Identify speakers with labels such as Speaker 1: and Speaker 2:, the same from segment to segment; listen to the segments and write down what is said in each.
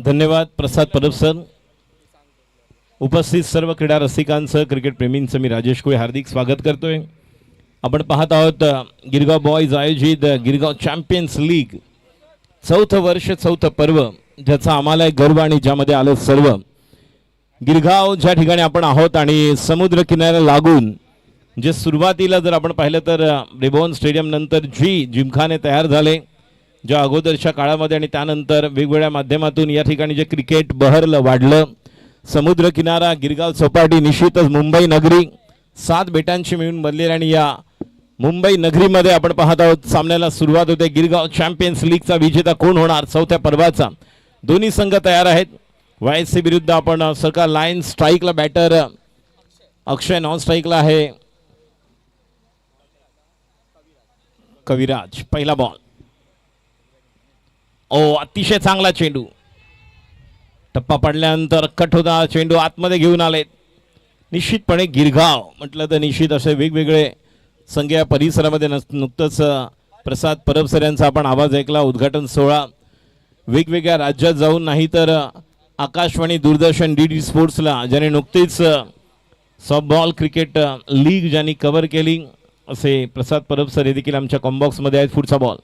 Speaker 1: धन्यवाद प्रसाद परब सर. उपस्थित सर्व क्रीडा रसिकांचं क्रिकेट प्रेमींचं मी राजेश कोळे हार्दिक स्वागत करतोय. आपण पाहत आहोत गिरगाव बॉयज आयोजित गिरगाव चॅम्पियन्स लीग चौथं वर्ष चौथं पर्व, ज्याचा आम्हाला गर्व आणि ज्यामध्ये आलं सर्व. गिरगाव ज्या ठिकाणी आपण आहोत आणि समुद्र किनाऱ्याला लागून जे सुरुवातीला जर आपण पाहिलं तर रिबॉन स्टेडियम नंतर जी जिमखाने तयार झाले ज्या अगोदरच्या काळामध्ये आणि त्यानंतर वेगवेगळ्या माध्यमातून या ठिकाणी जे क्रिकेट बहरलं वाढलं. समुद्र किनारा गिरगाव चौपाटी निश्चितच मुंबई नगरी 7 बेटांची मिळून बनलेली आणि या मुंबई नगरीमध्ये आपण पाहत आहोत सामन्याला सुरुवात होते. गिरगाव चॅम्पियन्स लीगचा विजेता कोण होणार चौथ्या पर्वाचा. दोन्ही संघ तयार आहेत. वायसी विरुद्ध आपण सरकार लाईन स्ट्राईकला बॅटर अक्षय, नॉन स्ट्राईकला आहे कविराज. पहिला बॉल अतिशय चांगला चेंडू, टप्पा पडल्यानंतर कट होता चेंडू आतमध्ये घेऊन आले. निश्चितपणे गिरगाव म्हटलं तर निश्चित असे वेगवेगळे संघ या परिसरामध्ये नुकतंच प्रसाद परब सर यांचा आपण आवाज ऐकला. उद्घाटन सोहळा वेगवेगळ्या राज्यात जाऊन नाही तर आकाशवाणी दूरदर्शन DD स्पोर्ट्सला ज्याने नुकतीच सॉफ्टबॉल क्रिकेट लीग ज्यांनी कव्हर केली असे प्रसाद परब सर हे देखील आमच्या कॉम्बॉक्समध्ये आहेत. पुढचा बॉल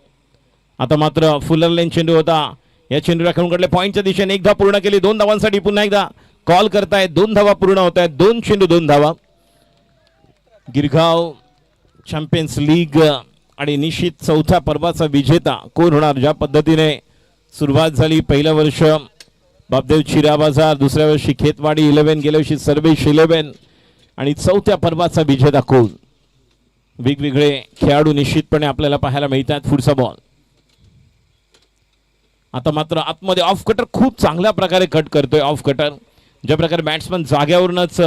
Speaker 1: आता मात्र फुलर लेन चेंडू होता. या चेंडूला खेळून काढले पॉईंटच्या दिशेने. 1 धाव पूर्ण केली. 2 धावांसाठी पुन्हा एकदा कॉल करतायत. 2 धावा पूर्ण होत आहेत. 2 चेंडू 2 धावा. गिरगाव चॅम्पियन्स लीग आणि निश्चित चौथ्या पर्वाचा विजेता कोण होणार. ज्या पद्धतीने सुरुवात झाली, पहिलं वर्ष बापदेव चिरा बाजार, दुसऱ्या वर्षी खेतवाडी 11, गेल्या वर्षी सर्वेश 11 आणि चौथ्या पर्वाचा विजेता कोण. वेगवेगळे खेळाडू निश्चितपणे आपल्याला पाहायला मिळतात. पुढचा बॉल आता मात्र आतमध्ये ऑफ कटर खूप चांगल्या प्रकारे कट करतोय. ऑफ कटर ज्या प्रकारे बॅट्समन जाग्यावरूनच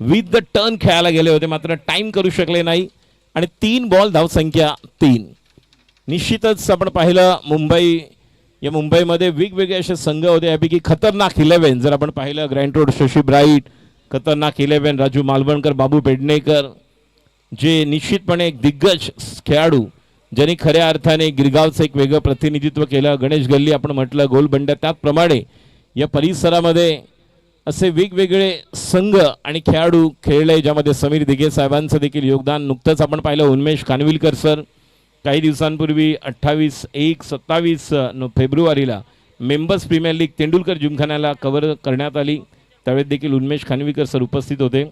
Speaker 1: विथ द टर्न खेळायला गेले होते मात्र टाइम करू शकले नाही आणि 3 बॉल धावसंख्या 3. निश्चितच आपण पाहिलं मुंबईमध्ये वेगवेगळे असे संघ होते. यापैकी खतरनाक 11 जर आपण पाहिलं ग्रँड रोड शशी ब्राईट, खतरनाक 11 राजू मालवणकर, बाबू पेडणेकर, जे निश्चितपणे एक दिग्गज खेळाडू ज्यांनी खऱ्या अर्थाने गिरगावचं एक वेगळं प्रतिनिधित्व केलं. गणेश गल्ली आपण म्हटलं, गोलबंड्या, त्याचप्रमाणे या परिसरामध्ये असे वेगवेगळे संघ आणि खेळाडू खेळले ज्यामध्ये समीर दिघे साहेबांचं देखील योगदान. नुकतंच आपण पाहिलं उन्मेष कानविलकर सर काही दिवसांपूर्वी 28-1-27 फेब्रुवारीला मेंबर्स प्रीमियर लीग तेंडुलकर जिमखान्याला कव्हर करण्यात आली. त्यावेळेस देखील उन्मेष खानविलकर सर उपस्थित होते.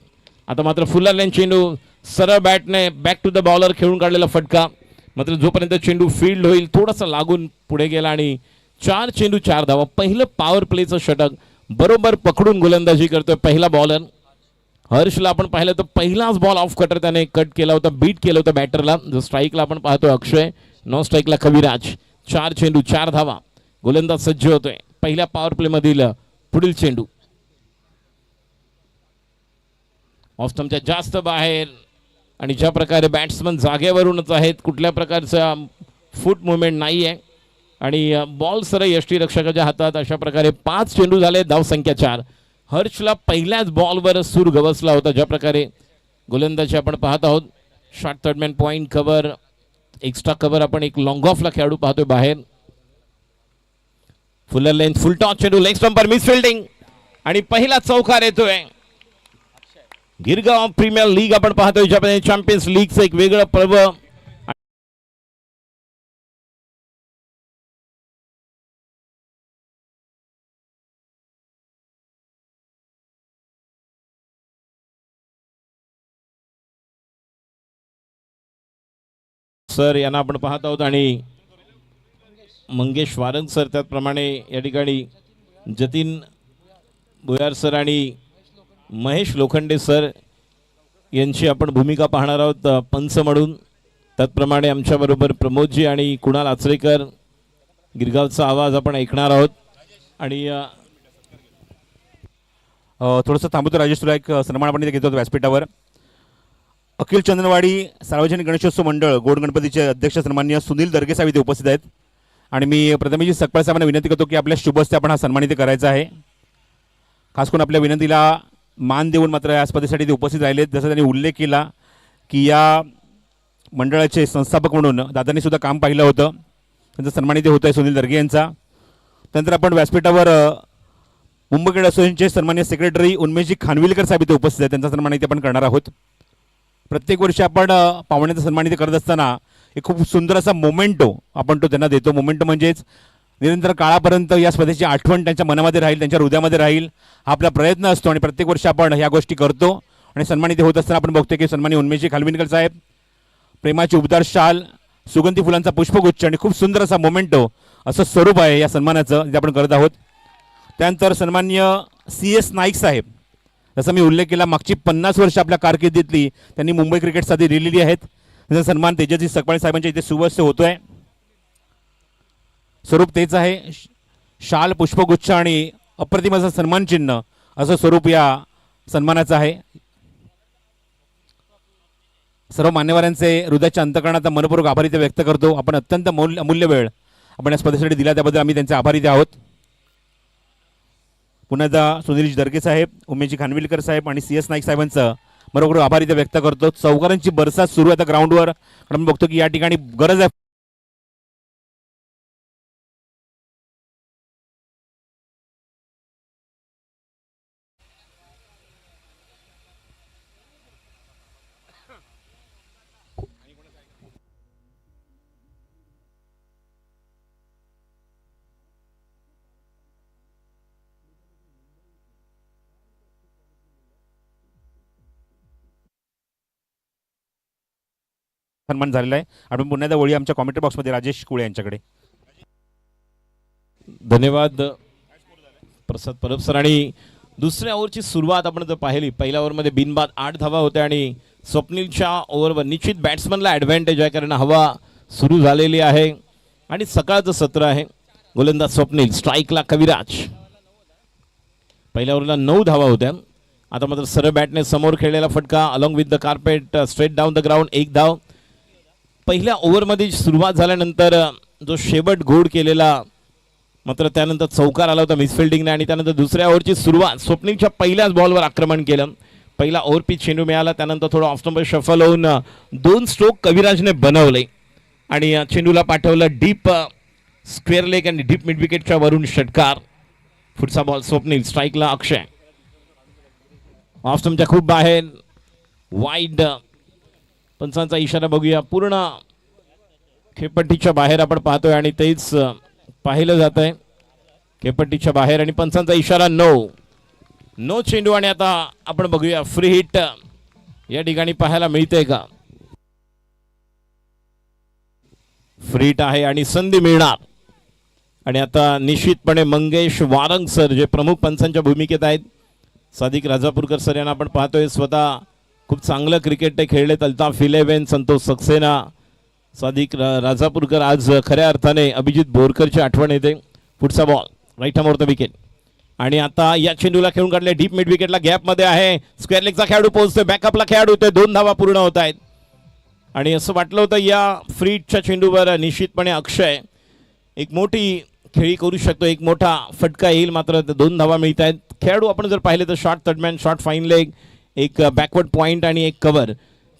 Speaker 1: आता मात्र फुलर लाईन चेंडू सरळ बॅटने बॅक टू द बॉलर खेळून काढलेला फटका. मात्र जोपर्यंत चेंडू फील्ड होईल थोडासा लागून पुढे गेला आणि 4 चेंडू 4 धावा. पहिलं पॉवर प्लेचं षटक बरोबर पकडून गोलंदाजी करतोय पहिला बॉलर हर्षला. आपण पाहिलं तर पहिलाच बॉल ऑफ कटर त्याने कट केला होता, बीट केलं होतं बॅटरला. जो स्ट्राईकला आपण पाहतोय अक्षय, नॉन स्ट्राईकला कविराज. 4 चेंडू 4 धावा. गोलंदाज सज्ज होतोय. पहिल्या पॉवर प्ले मधील पुढील चेंडू ऑफ स्टंपच्या जास्त बाहेर आणि ज्या प्रकारे बॅट्समन जागेवरूनच आहेत, कुठल्या प्रकारचा फूट मुवमेंट नाही आहे आणि बॉल सरळ यष्टीरक्षकाच्या हातात. अशा प्रकारे 5 चेंडू झाले, धावसंख्या 4. हर्षला पहिल्याच बॉलवर सूर गवसला होता. ज्या प्रकारे गोलंदाजी आपण पाहत आहोत. Short third man point cover, extra cover, आपण एक लॉंग ऑफला खेळाडू पाहतोय बाहेर. फुलर लेंथ फुल टॉस चेंडू लेग स्टंपर मिस फिल्डिंग आणि पहिला चौकार येतोय. गिरगाव प्रीमियर लीग आपण पाहतोय ज्यामध्ये चॅम्पियन्स लीगचं एक वेगळं पर्व. सर यांना आपण पाहत आहोत आणि मंगेश वारंग सर, त्याचप्रमाणे या ठिकाणी जतीन भुयार सर आणि महेश लोखंडे सर यांची आपण भूमिका पाहणार आहोत पंच म्हणून. त्याचप्रमाणे आमच्याबरोबर प्रमोदजी आणि कुणाल आचरेकर गिरगावचा आवाज आपण ऐकणार आहोत. आणि
Speaker 2: थोडंसं थांबतो राजेश, तुला एक सन्मान आपण इथे घेतो व्यासपीठावर. अखिल चंदनवाडी सार्वजनिक गणेशोत्सव मंडळ गोड गणपतीचे अध्यक्ष सन्माननीय सुनील दर्गे साहेब इथे उपस्थित आहेत आणि मी प्रतिनिधी सकपाळ साहेबांना विनंती करतो की आपल्या शुभ हस्ते आपण हा सन्मान इथे करायचा आहे. खास करून आपल्या विनंतीला मान देऊन मात्र या स्पर्धेसाठी ते उपस्थित राहिलेत. जसं त्यांनी उल्लेख केला की या मंडळाचे संस्थापक म्हणून दादांनी सुद्धा काम पाहिलं होतं, त्यांचा सन्मान इथे होत आहे सुनील दर्गे यांचा. त्यानंतर आपण व्यासपीठावर मुंबई क्रीडा असोसिएशनचे सन्मान्य सेक्रेटरी उन्मेशजी खानविलकर साहेब इथे उपस्थित आहेत. त्यांचा सन्मान इथे आपण करणार आहोत. प्रत्येक वर्षी आपण पाहुण्यांचा सन्मान इथे करत असताना एक खूप सुंदर असा मोमेंटो आपण तो त्यांना देतो. मोमेंटो म्हणजेच निरंतर काळापर्यंत या स्पर्धेची आठवण त्यांच्या मनामध्ये राहील, त्यांच्या हृदयामध्ये राहील हा आपला प्रयत्न असतो आणि प्रत्येक वर्षी आपण ह्या गोष्टी करतो. आणि सन्मानित होत असताना आपण बघतो की सन्मानी उन्मेशजी खानविलकर साहेब प्रेमाची उबदार शाल, सुगंधी फुलांचा पुष्पगुच्छ आणि खूप सुंदर असा मोमेंटो असं स्वरूप आहे या सन्मानाचं जे आपण करत आहोत. त्यानंतर सन्मान्य CS नाईक साहेब, जसं मी उल्लेख केला मागची 50 वर्ष आपल्या कारकिर्दीतली त्यांनी मुंबई क्रिकेटसाठी दिलेली आहेत. त्याचा सन्मान तेजस्वी सकपाळे साहेबांच्या इथे सुवस्थ होतोय. स्वरूप तेच आहे, शाल, पुष्पगुच्छ आणि अप्रतिम असं सन्मान चिन्ह असं स्वरूप या सन्मानाचं आहे. सर्व मान्यवरांचे हृदयाच्या अंतकरणात मनपूर्वक आभारी ते व्यक्त करतो. आपण अत्यंत अमूल्य वेळ आपण या स्पर्धेसाठी दिला त्याबद्दल आम्ही त्यांचे आभारी ते आहोत. पुन्हा एकदा सुनील दर्गे साहेब, उमेशजी खानविलकर साहेब आणि CS नाईक साहेबांचं मनपूर्वक आभारी ते व्यक्त करतो. चौकारांची बरसात सुरू आहे आता ग्राउंडवर. आपण बघतो की या ठिकाणी गरज आहे सन्मान झालेला आहे. आपण पुन्हा एकदा वळी आमच्या कॉमेंट्री बॉक्समध्ये राजेश कुळे यांच्याकडे.
Speaker 1: धन्यवाद प्रसाद परब सर. आणि दुसऱ्या ओव्हरची सुरुवात आपण जर पाहिली, पहिल्या ओव्हरमध्ये बिनबाद 8 धावा होत्या आणि स्वप्नीलच्या ओव्हरवर निश्चित बॅट्समनला ॲडव्हान्टेज आहे कारण हवा सुरू झालेली आहे आणि सकाळचं सत्र आहे. गोलंदाज स्वप्नील, स्ट्राईकला कविराज. पहिल्या ओव्हरला 9 धावा होत्या. आता मात्र सरळ बॅटने समोर खेळलेला फटका along with the carpet straight down the ground, 1 धाव. पहिल्या ओव्हरमध्ये सुरुवात झाल्यानंतर जो शेवट गोड केलेला मात्र त्यानंतर चौकार आला होता मिसफिल्डिंगने आणि त्यानंतर दुसऱ्या ओव्हरची सुरुवात स्वप्नीलच्या पहिल्याच बॉलवर आक्रमण केलं. पहिला ओव्हर पिच चेंडू मिळाला, त्यानंतर थोडं ऑफ स्टंपर शफल होऊन 2 स्ट्रोक कविराजने बनवले आणि चेंडूला पाठवलं डीप स्क्वेअर लेग आणि डीप मिड विकेटच्या वरून षटकार. पुढचा बॉल स्वप्नील, स्ट्राईकला अक्षय. ऑफ स्टंपच्या खूप बाहेर, वाईड. पंचांचा इशारा बघूया, पूर्ण खेळपट्टीच्या बाहेर आपण पाहतोय आणि तेच पाहिलं जात आहे. खेळपट्टीच्या बाहेर आणि पंचांचा इशारा नो चेंडू. आणि आता आपण बघूया फ्री हिट या ठिकाणी पाहायला मिळते का. फ्री हिट आहे आणि संधी मिळणार. आणि आता निश्चितपणे मंगेश वारंग सर जे प्रमुख पंचांच्या भूमिकेत आहेत, सादिक राजापूरकर सर यांना आपण पाहतोय. स्वतः खूप चांगलं क्रिकेट ते खेळलेत. अल्ताफ 11, संतोष सक्सेना, सादिक राजापूरकर. आज खऱ्या अर्थाने अभिजित बोरकरची आठवण येते. पुढचा ball right arm over the wicket आणि आता या चेंडूला खेळून काढले डीप मिड विकेटला, गॅपमध्ये आहे. स्क्वेअर लेगचा खेळाडू पोहोचतोय, बॅकअपला खेळाडू होतोय. 2 धावा पूर्ण होत आहेत आणि असं वाटलं होतं या फ्री हिटच्या चेंडूवर निश्चितपणे अक्षय एक मोठी खेळी करू शकतो, एक मोठा फटका येईल, मात्र 2 धावा मिळत आहेत. खेळाडू आपण जर पाहिले तर short third man, short fine leg, एक बॅकवर्ड पॉईंट आणि एक कव्हर.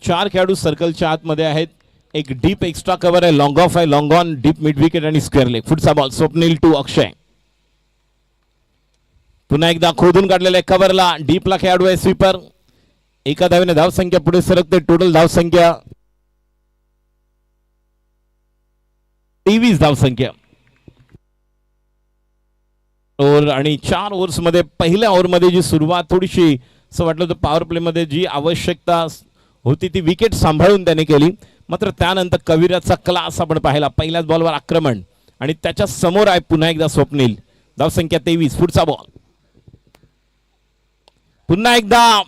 Speaker 1: 4 खेळाडू सर्कलच्या आतमध्ये आहेत. एक डीप एक्स्ट्रा कव्हर आहे, लॉंग ऑफ आहे, long on, deep mid wicket आणि स्क्वेअर लेग. पुढचा बॉल स्वप्नील टू अक्षय. पुन्हा एकदा खोदून काढलेल्या कव्हरला, डीपला खेळाडू आहे स्वीपर. एका धावेने धावसंख्या पुढे सरकते. टोटल धावसंख्या 23 धावसंख्या. ओव्हर आणि 4 ओव्हर्समध्ये पहिल्या ओव्हरमध्ये जी सुरुवात थोडीशी असं वाटलं होतं पॉवर प्लेमध्ये जी आवश्यकता होती ती विकेट सांभाळून त्याने केली, मात्र त्यानंतर कविराजचा क्लास आपण पाहिला. पहिल्याच बॉलवर आक्रमण आणि त्याच्या समोर आहे पुन्हा एकदा स्वप्नील. धावसंख्या 23. पुढचा बॉल पुन्हा एकदा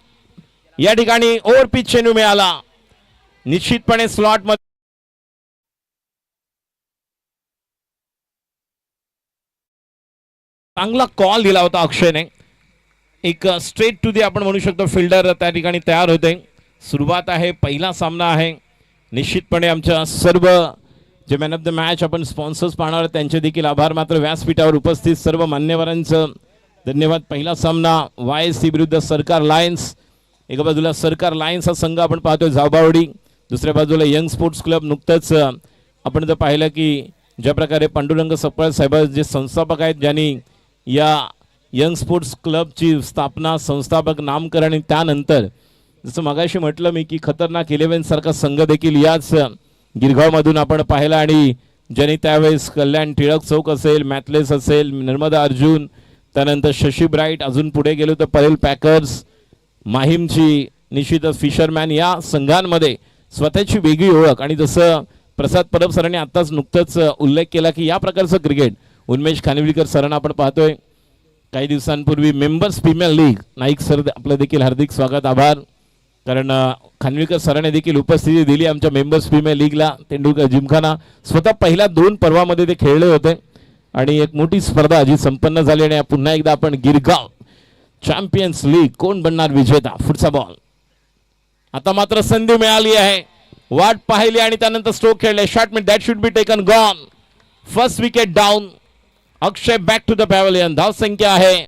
Speaker 1: या ठिकाणी ओव्हर पिच चेंडू मिळाला. निश्चितपणे स्लॉट मध्ये चांगला कॉल दिला होता अक्षयने. एक स्ट्रेट टू दी आपण म्हणू शकतो फिल्डर त्या ठिकाणी तयार होते. सुरुवात आहे, पहिला सामना आहे. निश्चितपणे आमच्या सर्व जे मॅन ऑफ द मॅच आपण स्पॉन्सर्स पाहणार त्यांचे देखील आभार. मात्र व्यासपीठावर उपस्थित सर्व मान्यवरांचं धन्यवाद. पहिला सामना YSC विरुद्ध सरकार लायन्स. एका बाजूला सरकार लायन्स हा संघ आपण पाहतोय जावबावडी, दुसऱ्या बाजूला यंग स्पोर्ट्स क्लब. नुकतंच आपण जर पाहिलं की ज्या प्रकारे पांडुरंग सकपाळ साहेब जे संस्थापक आहेत, ज्यांनी या यंग स्पोर्ट्स क्लबची स्थापना, संस्थापक नामकरण आणि त्यानंतर जसं मगाशी म्हटलं मी की खतरनाक 11 सारखा संघ देखील याच गिरगावमधून आपण पाहिला आणि ज्यांनी त्यावेळेस कल्याण टिळक चौक असेल, मॅथलेस असेल, नर्मदा अर्जुन, त्यानंतर शशी ब्राईट, अजून पुढे गेलो तर परेल पॅकर्स, माहीमची, निश्चितच फिशरमॅन या संघांमध्ये स्वतःची वेगळी ओळख. आणि जसं प्रसाद परब सरांनी आत्ताच नुकतंच उल्लेख केला की या प्रकारचं क्रिकेट उन्मेष खानविलकर सरांना आपण पाहतोय. काही दिवसांपूर्वी members premier league Naik sir आपलं देखील हार्दिक स्वागत, आभार. कारण खानविलकर सरांनी देखील उपस्थिती दिली आमच्या मेंबर्स प्रीमियर लीगला. तेंडुलकर जिमखाना स्वतः पहिल्या 2 पर्वामध्ये ते खेळले होते आणि एक मोठी स्पर्धा जी संपन्न झाली आणि पुन्हा एकदा आपण गिरगाव चॅम्पियन्स लीग कोण बनणार विजेता. पुढचा बॉल आता मात्र संधी मिळाली आहे, वाट पाहिली आणि त्यानंतर स्ट्रोक खेळले. Shot mid that should be taken, gone. First wicket down. Akshay back to the pavilion. धाव संख्या आहे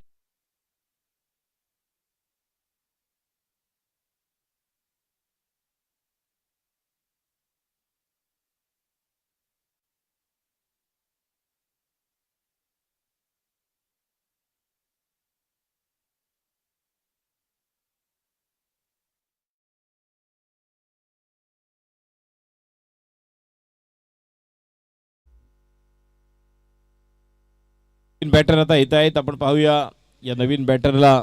Speaker 1: बॅटर आता येत आहेत. आपण पाहूया या नवीन बॅटरला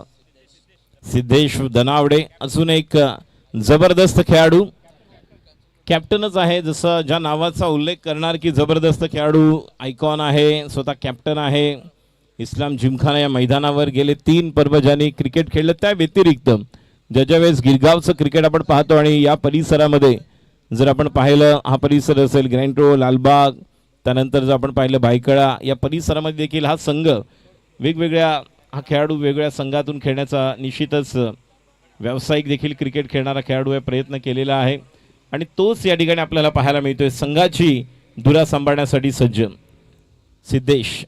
Speaker 1: सिद्धेश धनावडे, अजून एक जबरदस्त खेळाडू, कॅप्टनच आहे. जसं ज्या नावाचा उल्लेख करणार की जबरदस्त खेळाडू, आयकॉन आहे, स्वतः कॅप्टन आहे. इस्लाम जिमखाना या मैदानावर गेले 3 पर्व ज्यांनी क्रिकेट खेळलं त्या व्यतिरिक्त ज्या वेळेस गिरगावचं क्रिकेट आपण पाहतो आणि या परिसरामध्ये जर आपण पाहिलं, हा परिसर असेल ग्रँटो, लालबाग, त्यानंतर जर आपण पाहिलं भायखळा, या परिसरामध्ये देखील हा संघ वेगवेगळ्या, हा खेळाडू वेगवेगळ्या संघातून खेळण्याचा निश्चितच व्यावसायिक देखील क्रिकेट खेळणारा खेळाडू आहे, प्रयत्न केलेला आहे आणि तोच या ठिकाणी आपल्याला पाहायला मिळतोय. संघाची धुरा सांभाळण्यासाठी सज्ज सिद्धेश.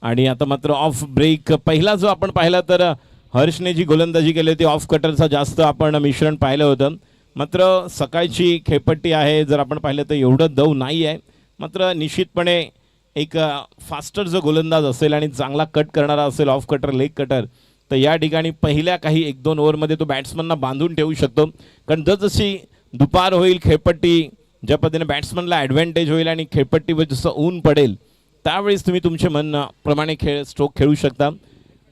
Speaker 1: आणि आता मात्र ऑफ ब्रेक पहिला जो आपण पाहिला तर हर्षने जी गोलंदाजी केली होती ऑफ कटरचा जास्त आपण मिश्रण पाहिलं होतं. मात्र सकाळची खेळपट्टी आहे, जर आपण पाहिलं तर एवढं दव नाही आहे. मात्र निश्चितपणे एक फास्टर जो गोलंदाज असेल आणि चांगला कट करणारा असेल, ऑफ कटर, लेग कटर, तर या ठिकाणी पहिल्या काही 1-2 ओव्हरमध्ये तो बॅट्समनला बांधून ठेवू शकतो. कारण जसजशी दुपार होईल, खेळपट्टी ज्या पद्धतीने बॅट्समनला ॲडव्हान्टेज होईल आणि खेळपट्टीवर जसं ऊन पडेल त्यावेळेस तुम्ही तुमच्या मनाप्रमाणे स्ट्रोक खेळू शकता.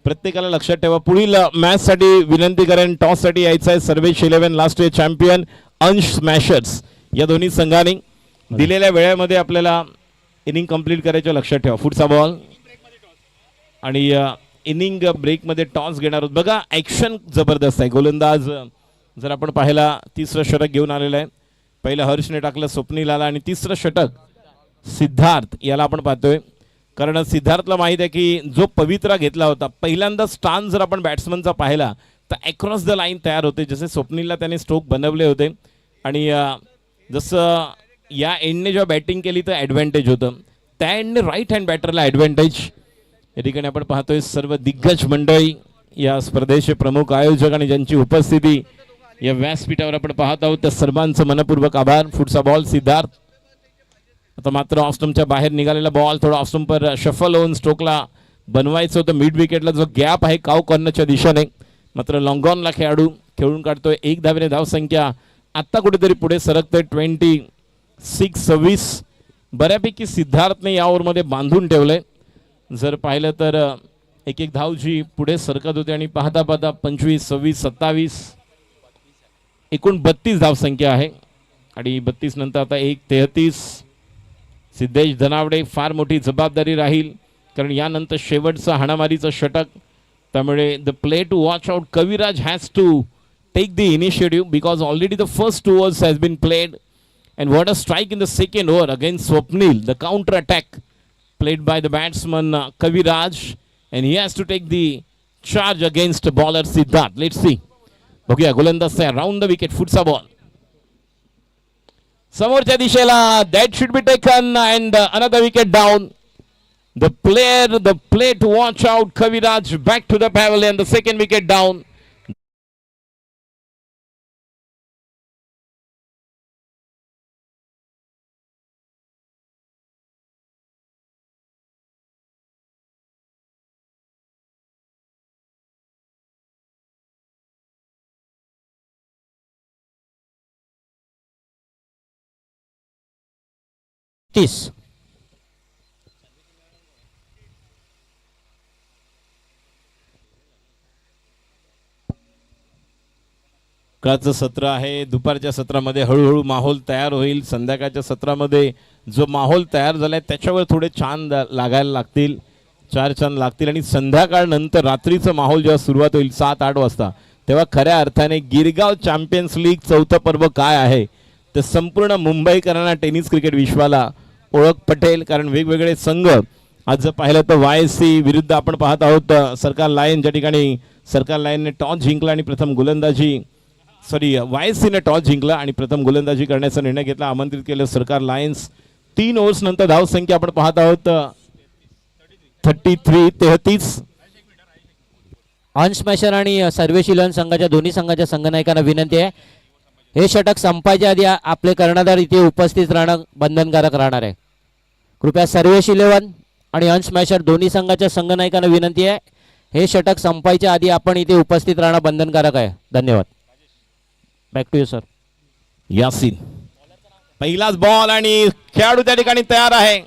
Speaker 1: प्रत्येकाला लक्षात ठेवा, पुढील मॅचसाठी विनंती करेन, टॉससाठी यायचं आहे सर्वेश 11 लास्ट इयर चॅम्पियन अंश स्मॅशर्स या दोन्ही संघांनी दिलेल्या वेळेमध्ये आपल्याला इनिंग कंप्लीट करायचं, लक्षात ठेवा. पुढचा बॉल आणि इनिंग ब्रेकमध्ये टॉस घेणार आहोत. बघा ॲक्शन जबरदस्त आहे. गोलंदाज जर आपण पाहिला 3रं षटक घेऊन आलेलं आहे. पहिलं हर्षने टाकलं, स्वप्नील आला आणि 3रं षटक सिद्धार्थ याला आपण पाहतोय. कारण सिद्धार्थला माहीत आहे की जो पवित्रा घेतला होता पहिल्यांदा स्टान जर आपण बॅट्समनचा पाहिला तर अक्रॉस द लाईन तयार होते, जसे स्वप्नीलला त्याने स्ट्रोक बनवले होते आणि जसं या एंडने जेव्हा बॅटिंग केली तर ॲडव्हान्टेज होतं, त्या एंडने राईट हँड बॅटरला ॲडव्हान्टेज. या ठिकाणी आपण पाहतोय सर्व दिग्गज मंडळी, या स्पर्धेचे प्रमुख आयोजक आणि ज्यांची उपस्थिती या व्यासपीठावर आपण पाहत आहोत त्या सर्वांचं मनपूर्वक आभार. पुढचा बॉल सिद्धार्थ. आता मात्र ऑफस्टम्पच्या बाहेर निघालेला बॉल थोडा ऑफस्टम्पर शफल होऊन स्ट्रोकला बनवायचं होतं. मिड विकेटला जो गॅप आहे काव कॉर्नरच्या दिशेने, मात्र लॉंगॉनला खेळाडू खेळून काढतोय. 1 धावेने धावसंख्या आत्ता कुठेतरी पुढे सरकतोय. 26-26. बऱ्यापैकी सिद्धार्थने या ओव्हरमध्ये बांधून ठेवलंय. जर पाहिलं तर एक धाव जी पुढे सरकत होते आणि पाहता पाहता 25, 26, 27 एकूण 32 धावसंख्या आहे आणि 32 नंतर आता 1-33. सिद्धेश धनावडे फार मोठी जबाबदारी राहील कारण यानंतर शेवटचं हाणामारीचं षटक, त्यामुळे the play to watch out. Kaviraj has to take the initiative because already the first 2 overs has been played and what a strike in the second over against Swapnil. The counter attack played by the batsman Kaviraj and he has to take the charge against bowler Siddharth. Let's see. बघूया गोलंदाज तयार, round the wicket. पुढचा ball समोरच्या दिशेला, that should be taken and another wicket down. The play to watch out. Kaviraj back to the pavilion, the second wicket down.
Speaker 3: 33.
Speaker 1: सकाळचं सत्र आहे. दुपारच्या सत्रामध्ये हळूहळू माहोल तयार होईल. संध्याकाळच्या सत्रामध्ये जो माहोल तयार झालाय त्याच्यावर थोडे छान लागायला लागतील, 4 छान लागतील. आणि संध्याकाळ नंतर रात्रीचं माहोल जेव्हा सुरुवात होईल 7-8 वाजता, तेव्हा खऱ्या अर्थाने गिरगाव चॅम्पियन्स लीग चौथं पर्व काय आहे ते संपूर्ण मुंबईकरांना, टेनिस क्रिकेट विश्वाला ओळख पटेल. कारण वेगवेगळे संघ आज जर पाहिलं तर YSC विरुद्ध आपण पाहत आहोत सरकार लायन, ज्या ठिकाणी सरकार लायनने टॉस जिंकला आणि प्रथम गोलंदाजी YSC ने टॉस जिंकला आणि प्रथम गोलंदाजी करण्याचा निर्णय घेतला. आमंत्रित केलं सरकार लायन्स. 3 ओव्हर्स नंतर धावसंख्या आपण पाहत आहोत 33.
Speaker 3: अंश स्मॅशर आणि सर्वेशिलन संघाच्या दोन्ही संघाच्या संघनायकांना विनंती आहे, हे षटक संपायच्या आधी आपले कर्णधार इथे उपस्थित राहणं बंधनकारक राहणार आहे. कृपया सर्वेश 11 आणि अंश स्मॅशर दोन्ही संघाच्या संघनायकांना विनंती आहे, हे षटक संपायच्या आधी आपण इथे उपस्थित राहणं बंधनकारक आहे. धन्यवाद. Back to you sir.
Speaker 1: Yasin पहिलाच बॉल आणि खेळाडू त्या ठिकाणी तयार आहे.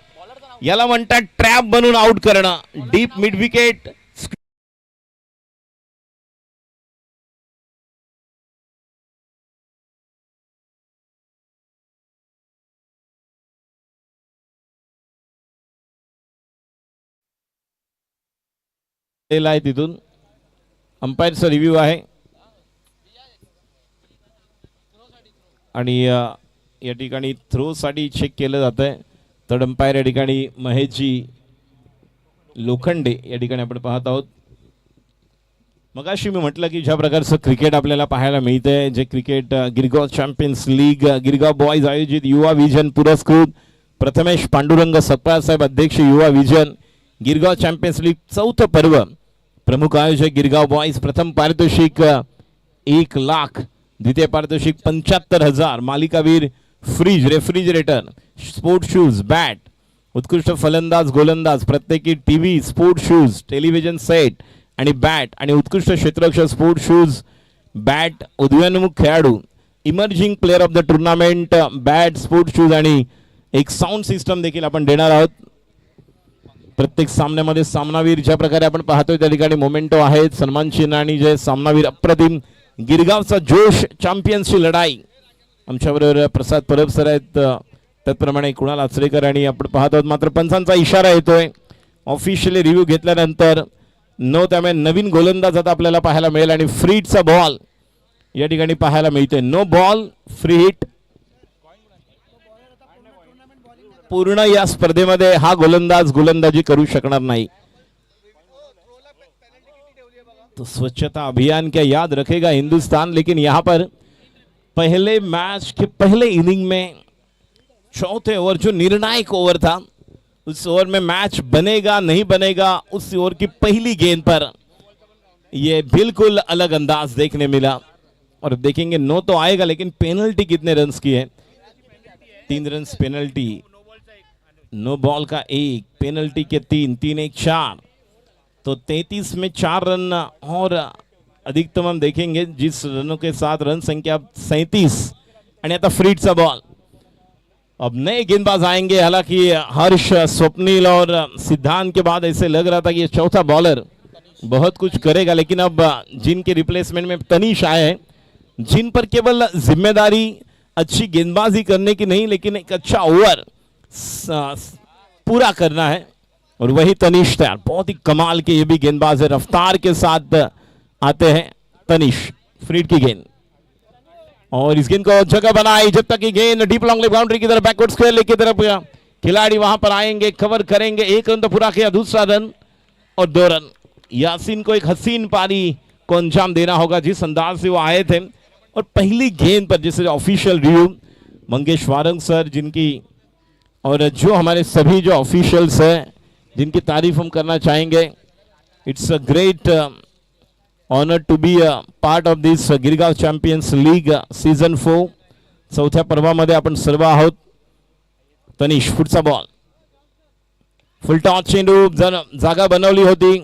Speaker 1: याला म्हणतात ट्रॅप बनून आउट करणं. Deep mid wicket. तिथून अंपायरचा रिव्ह्यू आहे आणि या ठिकाणी थ्रो साठी चेक केलं जात आहे. थर्ड अंपायर या ठिकाणी महेशजी लोखंडे या ठिकाणी आपण पाहत आहोत. मगाशी मी म्हटलं की ज्या प्रकारचं क्रिकेट आपल्याला पाहायला मिळतंय, जे cricket Girgaon champions league Girgaon boys आयोजित युवा विजन पुरस्कृत प्रथमेश पांडुरंग सपकाळ साहेब अध्यक्ष युवा विजन गिरगाव चॅम्पियन्स लीग चौथं पर्व. प्रमुख आयोजक गिरगाव बॉयज. प्रथम पारितोषिक 1 लाख, द्वितीय पारितोषिक 75,000. मालिकावीर fridge, refrigerator, sport shoes, bat. उत्कृष्ट फलंदाज गोलंदाज प्रत्येकी TV, sport shoes, television set आणि बॅट. आणि उत्कृष्ट क्षेत्ररक्षक, स्पोर्ट शूज, बॅट. उदयोन्मुख खेळाडू, emerging player of the tournament, bat, sport shoes आणि एक साऊंड सिस्टम देखील आपण देणार आहोत. प्रत्येक सामन्यामध्ये सामनावीर ज्या प्रकारे आपण पाहतोय त्या ठिकाणी मोमेंटो आहेत, सन्मान चिन्ह आणि जे सामनावीर अप्रतिम. गिरगावचा जोश, चॅम्पियन्सची लढाई. आमच्याबरोबर प्रसाद परब सर आहेत, त्याचप्रमाणे कुणाल आचरेकर आणि आपण पाहत आहोत. मात्र पंचांचा इशारा येतोय. ऑफिशियली रिव्ह्यू घेतल्यानंतर त्यामुळे नवीन गोलंदाज आता आपल्याला पाहायला मिळेल आणि फ्रीटचा बॉल या ठिकाणी पाहायला मिळतोय. No ball, free hit. पूर्ण या स्पर्धेमध्ये हा गोलंदाज गोलंदाजी करू शकणार नाही. तो स्वच्छता अभियान क्या याद रखेगा हिंदुस्तान. लेकिन यहाँ पर पहले मैच के पहले इनिंग में चौथे ओवर जो निर्णायक ओवर था, उस ओवर में मैच बनेगा नहीं बनेगा, उस ओवर की पहली गेंद पर ये बिल्कुल अलग अंदाज देखने मिला. और देखेंगे नो तो आएगा, लेकिन पेनल्टी कितने रन्स की है. 3 रन्स पेनल्टी. नो बॉल का 1, पेनल्टी के 3, 3-1 4. तो 33 में 4 रन और अधिकतम हम देखेंगे, जिस रनों के साथ रन संख्या 37. और आता फ्रीटचा बॉल. अब नए गेंदबाज आएंगे. हालांकि हर्ष, स्वप्निल और सिद्धांत के बाद ऐसे लग रहा था कि ये चौथा बॉलर बहुत कुछ करेगा, लेकिन अब जिनके रिप्लेसमेंट में तनीश आए हैं, जिन पर केवल जिम्मेदारी अच्छी गेंदबाजी करने की नहीं, लेकिन एक अच्छा ओवर पूरा करना है, और वही तनीश तैयार. बहुत ही कमाल के ये भी गेंदबाज है, रफ्तार के साथ आते हैं तनीश. फ्रीड की गेंद और इस गेंद को जगह बनाई. जब तक ये गेंद डीप लॉन्ग लेग बाउंड्री की तरफ, बैकवर्ड स्क्वायर लेग की तरफ, खिलाड़ी वहां पर आएंगे, कवर करेंगे. 1 रन तो पूरा किया, दूसरा रन और 2 रन. यासीन को एक हसीन पारी को अंजाम देना होगा जिस अंदाज से वो आए थे. और पहली गेंद पर जैसे official review Mangesh Warang sir, जिनकी और जो हमारे सभी जो ऑफिशियल्स हैं जिनकी तारीफ हम करना चाहेंगे. It's a great honour to be a part of this Girgaon champions league season 4. चौथ्या पर्वामध्ये आपण सर्व आहोत. तनिष, पुढचा बॉल, फुल टॉस चेंडू. जागा बनवली होती,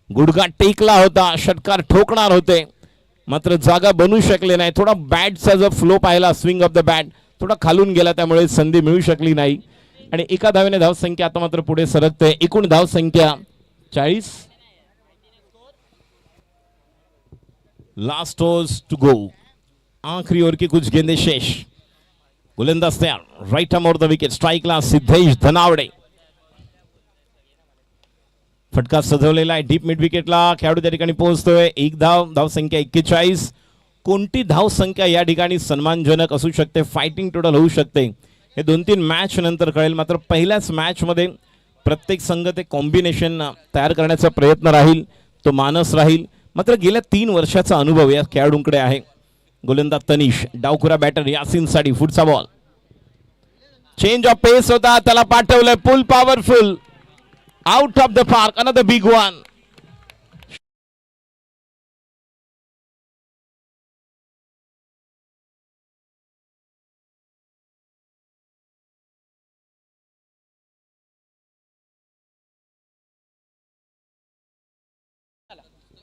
Speaker 1: गुडघा टेकला होता, षटकार ठोकणार होते, मात्र जागा बनू शकले नाही. थोडा बॅटचा जो फ्लो पाहिला, स्विंग ऑफ द बॅट थोडा खालून गेला, त्यामुळे संधी मिळू शकली नाही. आणि एका धावेने धावसंख्या आता मात्र पुढे सरकते. एकूण धावसंख्या 40. Last overs to go. आखरी ओव्हर की कुछ गेंदे शेष. गोलंदाज तयार. Right arm over the wicket. स्ट्राईकला सिद्धेश धनावडे. फटका सजवलेला आहे डीप मिड विकेटला. खेळाडू त्या ठिकाणी पोहोचतोय. एक धाव. धावसंख्या 41. कोणती धावसंख्या या ठिकाणी सन्मानजनक असू शकते, फायटिंग टोटल होऊ शकते, हे 2-3 मॅच नंतर कळेल. मात्र पहिल्याच मॅच मध्ये प्रत्येक संघ ते कॉम्बिनेशन तयार करण्याचा प्रयत्न राहील, तो मानस राहील. मात्र गेल्या 3 वर्षाचा अनुभव या खेळाडूंकडे आहे. गोलंदाज तनिष. डावखुरा बॅटर यासिन साठी. पुढचा बॉल. चेंज ऑफ पेस होता, त्याला पाठवलंय. Full powerful. Out of the park. Another big one.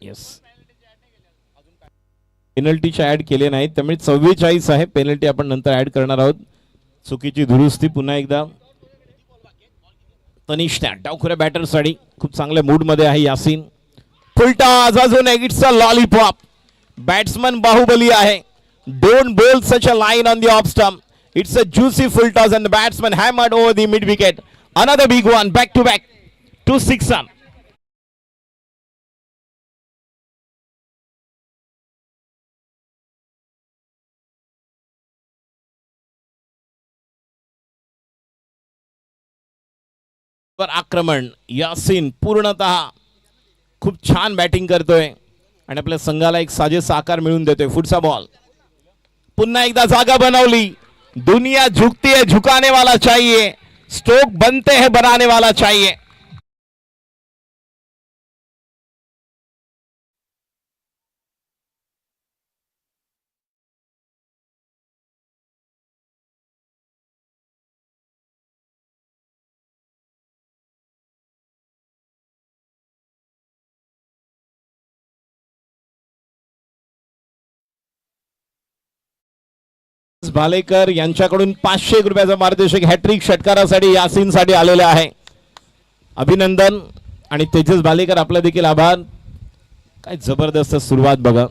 Speaker 1: Yes. पेनल्टीच्या ऍड केले नाहीत, त्यामुळे 44 आहे. पेनल्टी आपण नंतर ऍड करणार आहोत. चुकीची दुरुस्ती पुन्हा एकदा. तनिष त्या डावखुऱ्या बॅटरसाठी खूप चांगल्या मूड मध्ये आहे यासिन. फुलटॉस अजून एक. It's a lollipop. Batsman Baahubali आहे. Don't bowl such a line on the off stump. It's a juicy full toss and the batsman hammered over the mid wicket. Another big one. Back to back 2 6. आक्रमण. यासिन पूर्णतः खूप छान batting करतोय आणि आपल्या संघाला एक साजेसा आकार मिळवून देतोय. पुढचा बॉल. पुन्हा एकदा जागा बनवली. दुनिया झुकती है, झुकाने वाला चाहिए. स्ट्रोक बनते हैं, बनाने वाला चाहिए. भालेकर यांच्याकडून 500 रुपयाचा पारितोषिक हॅट्रिक षटकारासाठी यासिन साठी आलेले आहे. अभिनंदन. आणि तेजस भालेकर आपला देखील आभार. काय जबरदस्त सुरुवात बघा.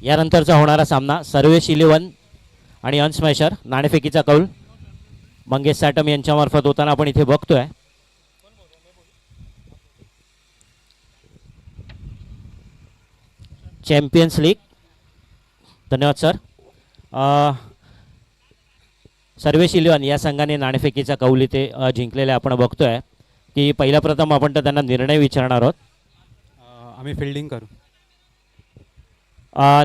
Speaker 3: यानंतरचा होणारा सामना सर्वेश 11 आणि अनस्मॅशर. नाणेफेकीचा कौल मंगेश साटम यांच्यामार्फत होताना आपण इथे बघतोय. Champions league. धन्यवाद सर. सर्वेश 11 या संघाने नाणेफेकीचा कौल इथे जिंकलेला आपण बघतोय की पहिल्या प्रथम आपण तर त्यांना निर्णय विचारणार आहोत.
Speaker 4: आम्ही फिल्डिंग करू.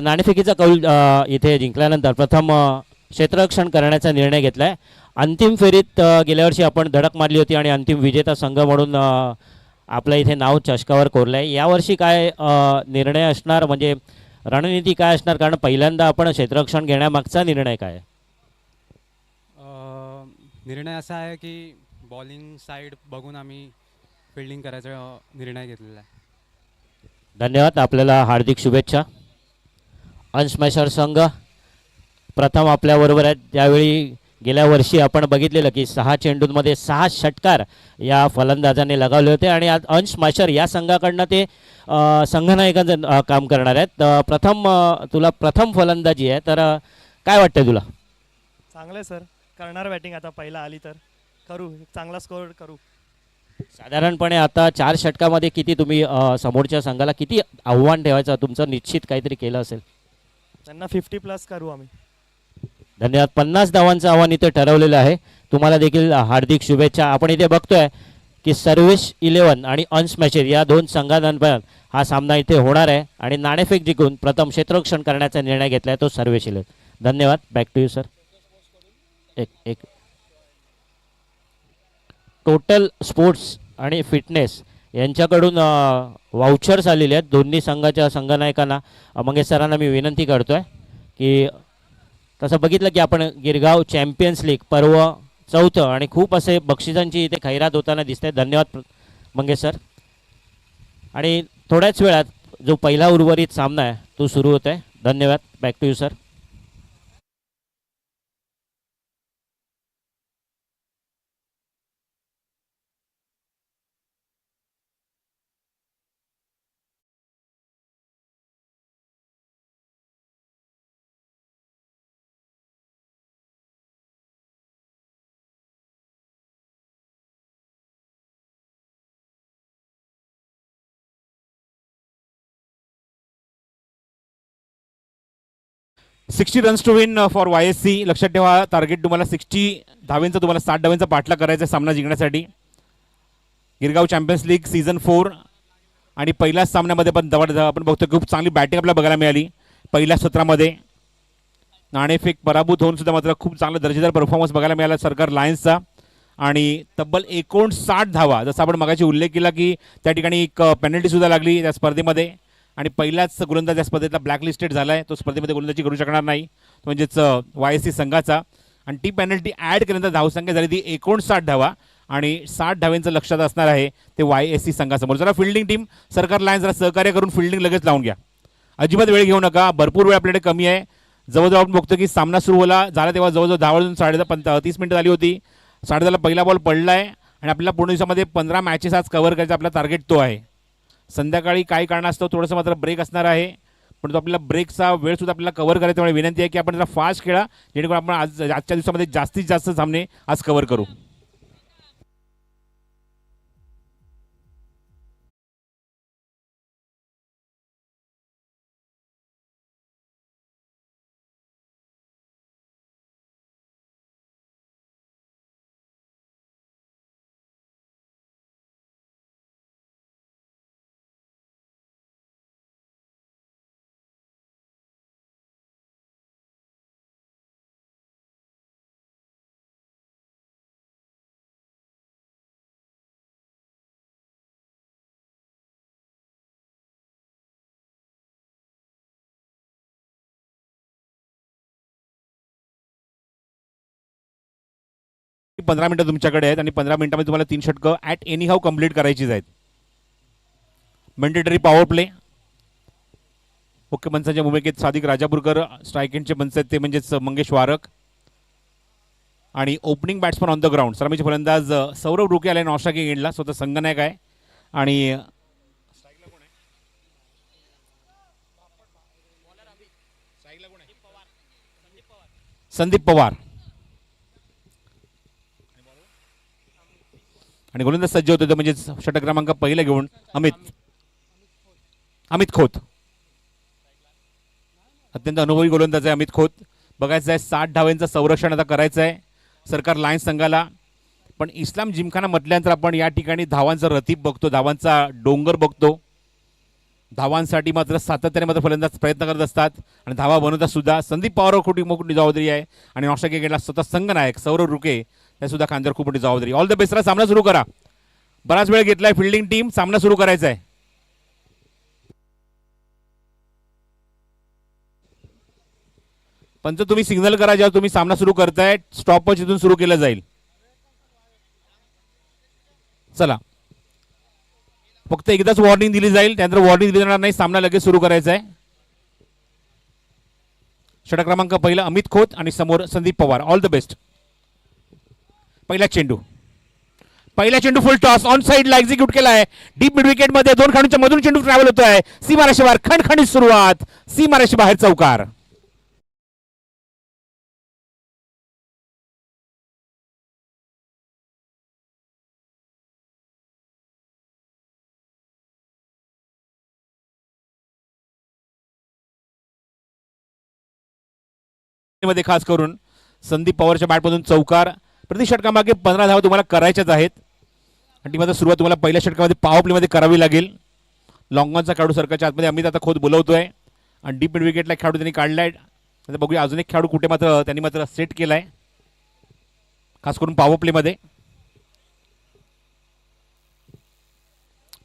Speaker 3: नाणेफेकीचा कौल इथे जिंकल्यानंतर प्रथम क्षेत्ररक्षण करण्याचा निर्णय घेतलाय. अंतिम फेरीत गेल्या वर्षी आपण धडक मारली होती आणि अंतिम विजेता संघ म्हणून आपलं इथे नाव चषकावर कोरलंय. यावर्षी काय निर्णय असणार, म्हणजे रणनीती काय असणार, कारण पहिल्यांदा आपण क्षेत्ररक्षण घेण्यामागचा निर्णय काय?
Speaker 4: निर्णय असा आहे की बॉलिंग साईड बघून आम्ही फिल्डिंग करायचा निर्णय घेतलेला आहे.
Speaker 3: धन्यवाद. आपल्याला हार्दिक शुभेच्छा. अनस्मॅशर संघ प्रथम आपल्याबरोबर आहेत. त्यावेळी गेल्या वर्षी आपण बघितलेलं की 6 चेंडूंमध्ये 6 षटकार या फलंदाजाने लगावले होते आणि आज अनस्मॅशर या संघाकडनं ते संघनायकांचं काम करणार आहेत. तुला प्रथम फलंदाजी आहे, तर काय वाटतंय तुला?
Speaker 5: चांगलं सर. करणार बॅटिंग आता पहिला आली तर करू, चांगला स्कोर करू.
Speaker 3: साधारणपणे आता 4 षटकामध्ये किती तुम्ही समोरच्या संघाला किती आव्हान ठेवायचं तुमचं निश्चित काहीतरी केलं असेल?
Speaker 5: त्यांना 50+ करू आम्ही.
Speaker 3: धन्यवाद. 50 धावांचं आव्हान इथे ठरवलेलं आहे. तुम्हाला देखील हार्दिक शुभेच्छा. आपण इथे बघतोय की सर्वेश 11 आणि अनस्मॅशर या 2 संघांदरम्यान हा सामना इथे होणार आहे आणि नाणेफेक जिंकून प्रथम क्षेत्ररक्षण करण्याचा निर्णय घेतलाय तो सर्वेश 11. धन्यवाद. Back to you sir. एक टोटल स्पोर्ट्स आणि फिटनेस यांच्याकडून वाउचर्स आलेले आहेत दोन्ही संघाच्या संघनायकांना. मंगेश सरांना मी विनंती करतोय की तसं बघितलं की आपण गिरगाव चॅम्पियन्स लीग पर्व 4 आणि खूप असे बक्षिसांची इथे खैरात होताना दिसते. धन्यवाद मंगेश सर. आणि थोड्याच वेळात जो पहिला उर्वरित सामना आहे तो सुरू होत आहे. धन्यवाद. Back to you sir.
Speaker 2: Sixty runs to win for YSC. लक्षात ठेवा, टार्गेट तुम्हाला 60 धावेंचा, तुम्हाला 60 धावेंचा पाठला करायचा आहे सामना जिंकण्यासाठी. गिरगाव चॅम्पियन्स लीग सीझन 4 आणि पहिल्याच सामन्यामध्ये पण आपण बघतो खूप चांगली बॅटिंग आपल्याला बघायला मिळाली पहिल्या सत्रामध्ये. नाणेफेक पराभूत होऊन सुद्धा मात्र खूप चांगला दर्जेदार परफॉर्मन्स बघायला मिळाला सरकार लायन्सचा. आणि तब्बल 59 धावा, जसं आपण मगाशी उल्लेख केला की त्या ठिकाणी एक पेनल्टीसुद्धा लागली त्या स्पर्धेमध्ये. आणि पहिलाच गोलंदाज या स्पर्धेतला ब्लॅकलिस्टेड झाला आहे, तो स्पर्धेमध्ये गोलंदाजी करू शकणार नाही, तो म्हणजेच YSC संघाचा. आणि ती पेनल्टी ॲड केल्यानंतर धावसंख्या झाली ती 59 धावा आणि 60 धावेंचं लक्षात असणार आहे ते YSC संघासमोर. जरा फिल्डिंग टीम सरकार लायन्स जरा सहकार्य करून फिल्डिंग लगेच लावून घ्या, अजिबात वेळ घेऊ नका, भरपूर वेळ आपल्याकडे कमी आहे. जवळजवळ आपण बघतो की सामना सुरू झाला तेव्हा जवळजवळ 10 वाजून 30 मिनिटं झाली होती. 10:30ला पहिला बॉल पडला आहे आणि आपल्याला पुढील दिवसामध्ये 15 मॅचेस आज कव्हर करायचा आपला टार्गेट तो आहे. संध्याकाळी काही कारणास्तव थोडंसं मात्र ब्रेक असणार आहे, पण तो आपल्याला ब्रेकचा वेळसुद्धा आपल्याला कव्हर करायचा. त्यामुळे विनंती आहे की आपण जरा फास्ट खेळा, जेणेकरून आपण आजच्या दिवसामध्ये जास्तीत जास्त सामने आज कव्हर करू. की 15 मिनिटं तुमच्याकडे आहेत आणि 15 मिनिटांमध्ये तुम्हाला 3 षटकं ॲट एनी हाऊ कंप्लीट करायचीच आहेत. Mandatory power play. मुख्य पंचांच्या भूमिकेत सादिक राजापूरकर, स्ट्रायकेंडचे पंच आहेत ते म्हणजेच मंगेश वारक आणि opening batsman on the ground सलामीचे फलंदाज सौरभ रुके आले नॉस्टा किंग एंडला, स्वतः संघनायक आहे. आणि संदीप पवार आणि गोलंदाज सज्ज होते तो म्हणजे षटक क्रमांक पहिला घेऊन अमित खोत. अत्यंत अनुभवी गोलंदाज आहे अमित खोत. बघायचं आहे 60 धावेंचं संरक्षण आता करायचं आहे सरकार लायन्स संघाला. पण इस्लाम जिमखाना म्हटल्यानंतर आपण या ठिकाणी धावांचा रतीब बघतो, धावांचा डोंगर बघतो. धावांसाठी मात्र सातत्याने मात्र फलंदाज प्रयत्न करत असतात आणि धावा बनवतात सुद्धा. संदीप पवार खूप मोठी जबाबदारी आहे आणि नॉस्टा क्रिकेटला स्वतः संघनायक सौरभ रुके त्या सुद्धा खांद्यावर खूप मोठी जबाबदारी. ऑल द बेस्टला सामना सुरू करा. बराच वेळ घेतलाय फिल्डिंग टीम, सामना सुरू करायचा आहे. पंच तुम्ही सिग्नल करा जेव्हा तुम्ही सामना सुरू करताय, स्टॉपवॉच इथून सुरू केलं जाईल. चला, फक्त एकदाच वॉर्निंग दिली जाईल, त्यानंतर वॉर्निंग दिली जाणार नाही, सामना लगेच सुरू करायचा आहे. षटक क्रमांक पहिला अमित खोत आणि समोर Sandeep Pawar. All the best. पहिला चेंडू फुल टॉस ऑन साइडला एक्झिक्यूट केला आहे. डीप मिड विकेट मध्ये 2 खेळाडूंच्या मधून चेंडू ट्रॅव्हल होतो आहे. सीमारेषेवर खणखणीत सुरुवात, सीमारेषे बाहेर चौकार. मध्ये खास करून संदीप पवारच्या बॅटमधून चौकार. प्रति षटकामागे 15 धावा तुम्हाला करायच्याच आहेत आणि ती मात्र सुरुवात तुम्हाला पहिल्या षटकामध्ये पॉवर प्लेमध्ये करावी लागेल. लॉंगॉनचा खेळाडू सरकारच्या आतमध्ये अमित आता खोत बोलवतोय आणि डीप मिड विकेटला खेळाडू त्यांनी काढलाय. आता बघूया अजून एक खेळाडू कुठे मात्र त्यांनी मात्र सेट केलाय, खास करून पॉवर प्लेमध्ये.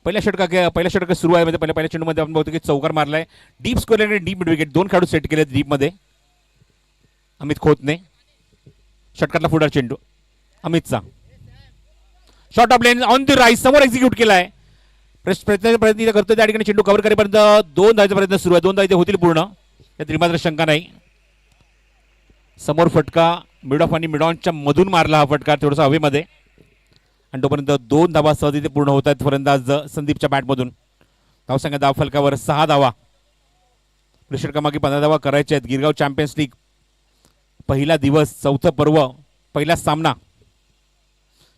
Speaker 2: पहिल्या षटक सुरू आहे म्हणजे पहिल्या चेंडूमध्ये आपण बघतो की चौकार मारलाय. Deep square deep mid wicket 2 खेळाडू सेट केले डीपमध्ये अमित खोतने. षटकातला पुढार चेंडू अमितचा, short of length on the right समोर एक्झिक्यूट केलाय. प्रयत्न इथे करतो. त्या ठिकाणी चेंडू कव्हर करेपर्यंत 2 धावांचा प्रयत्न सुरू आहे. 2 धावा इथे होतील पूर्ण, त्यात मात्र शंका नाही. समोर फटका मिड ऑफ आणि मिड ऑनच्या मधून मारला हा फटका थोडासा हवेमध्ये, आणि तोपर्यंत 2 धावा सहज इथे पूर्ण होत आहेत फलंदाज संदीपच्या बॅटमधून. धावसंख्या धाव फलकावर 6 धावा. षटकामागे 15 धावा करायच्या आहेत. गिरगाव चॅम्पियन्स लीग पहिला दिवस, चौथं पर्व, पहिला सामना.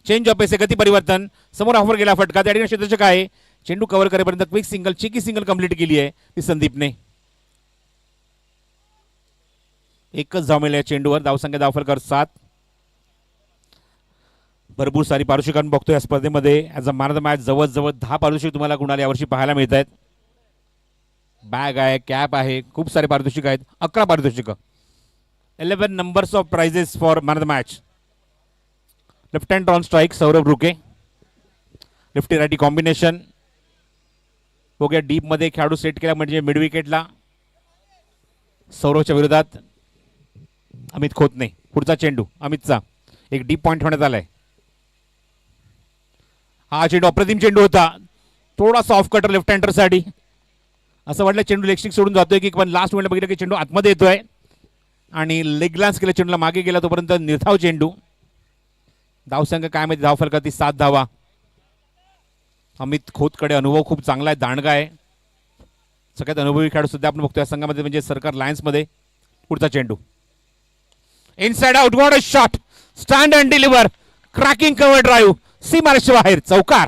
Speaker 2: चेंज ऑफ पेस, गती परिवर्तन. समोर ऑफर गेला फटका, त्या ठिकाणी क्षेत्ररक्षक आहे. चेंडू कव्हर करेपर्यंत क्विक सिंगल, चिकी सिंगल कंप्लीट केली आहे ती संदीपने. एकच धाव मिळाली चेंडूवर. धावसंख्या धाव फलकावर 7. भरपूर सारी पारितोषिकांना बघतो या स्पर्धेमध्ये. As a man of the match जवळजवळ 10 पारितोषिक तुम्हाला कुणाला यावर्षी पाहायला मिळत आहेत. बॅग आहे, कॅप आहे, खूप सारे पारितोषिक आहेत. 11 पारितोषिक, 11 numbers of prizes for man of the match. Left hand on strike Saurabh Ruke. Lefty righty combination. बघूया डीपमध्ये खेळाडू सेट केला म्हणजे मिड विकेटला सौरभच्या विरोधात अमित खोतने. पुढचा चेंडू अमितचा, एक डीप पॉइंट होण्यात आलाय. हा चेंडू अप्रतिम चेंडू होता. थोडासा ऑफ कटर लेफ्ट हँडरसाठी. असं वाटलं चेंडू लेगस्टिक सोडून जातोय की, पण लास्ट मिनिट बघितलं की चेंडू आतमध्ये येतोय आणि लेग ग्लान्स केला चेंडूला, मागे गेला तोपर्यंत निर्धाव चेंडू. धावसंख्या काय माहिती, धावफलकात ती 7 धावा. अमित खोतकडे अनुभव खूप चांगला आहे, दांडगा आहे. सगळ्यात अनुभवी खेळाडू सुद्धा आपण बघतोय संघामध्ये म्हणजे सरकार लायन्समध्ये. पुढचा चेंडू inside out, got a shot, stand and deliver, cracking cover drive, सीमारेषे बाहेर, चौकार.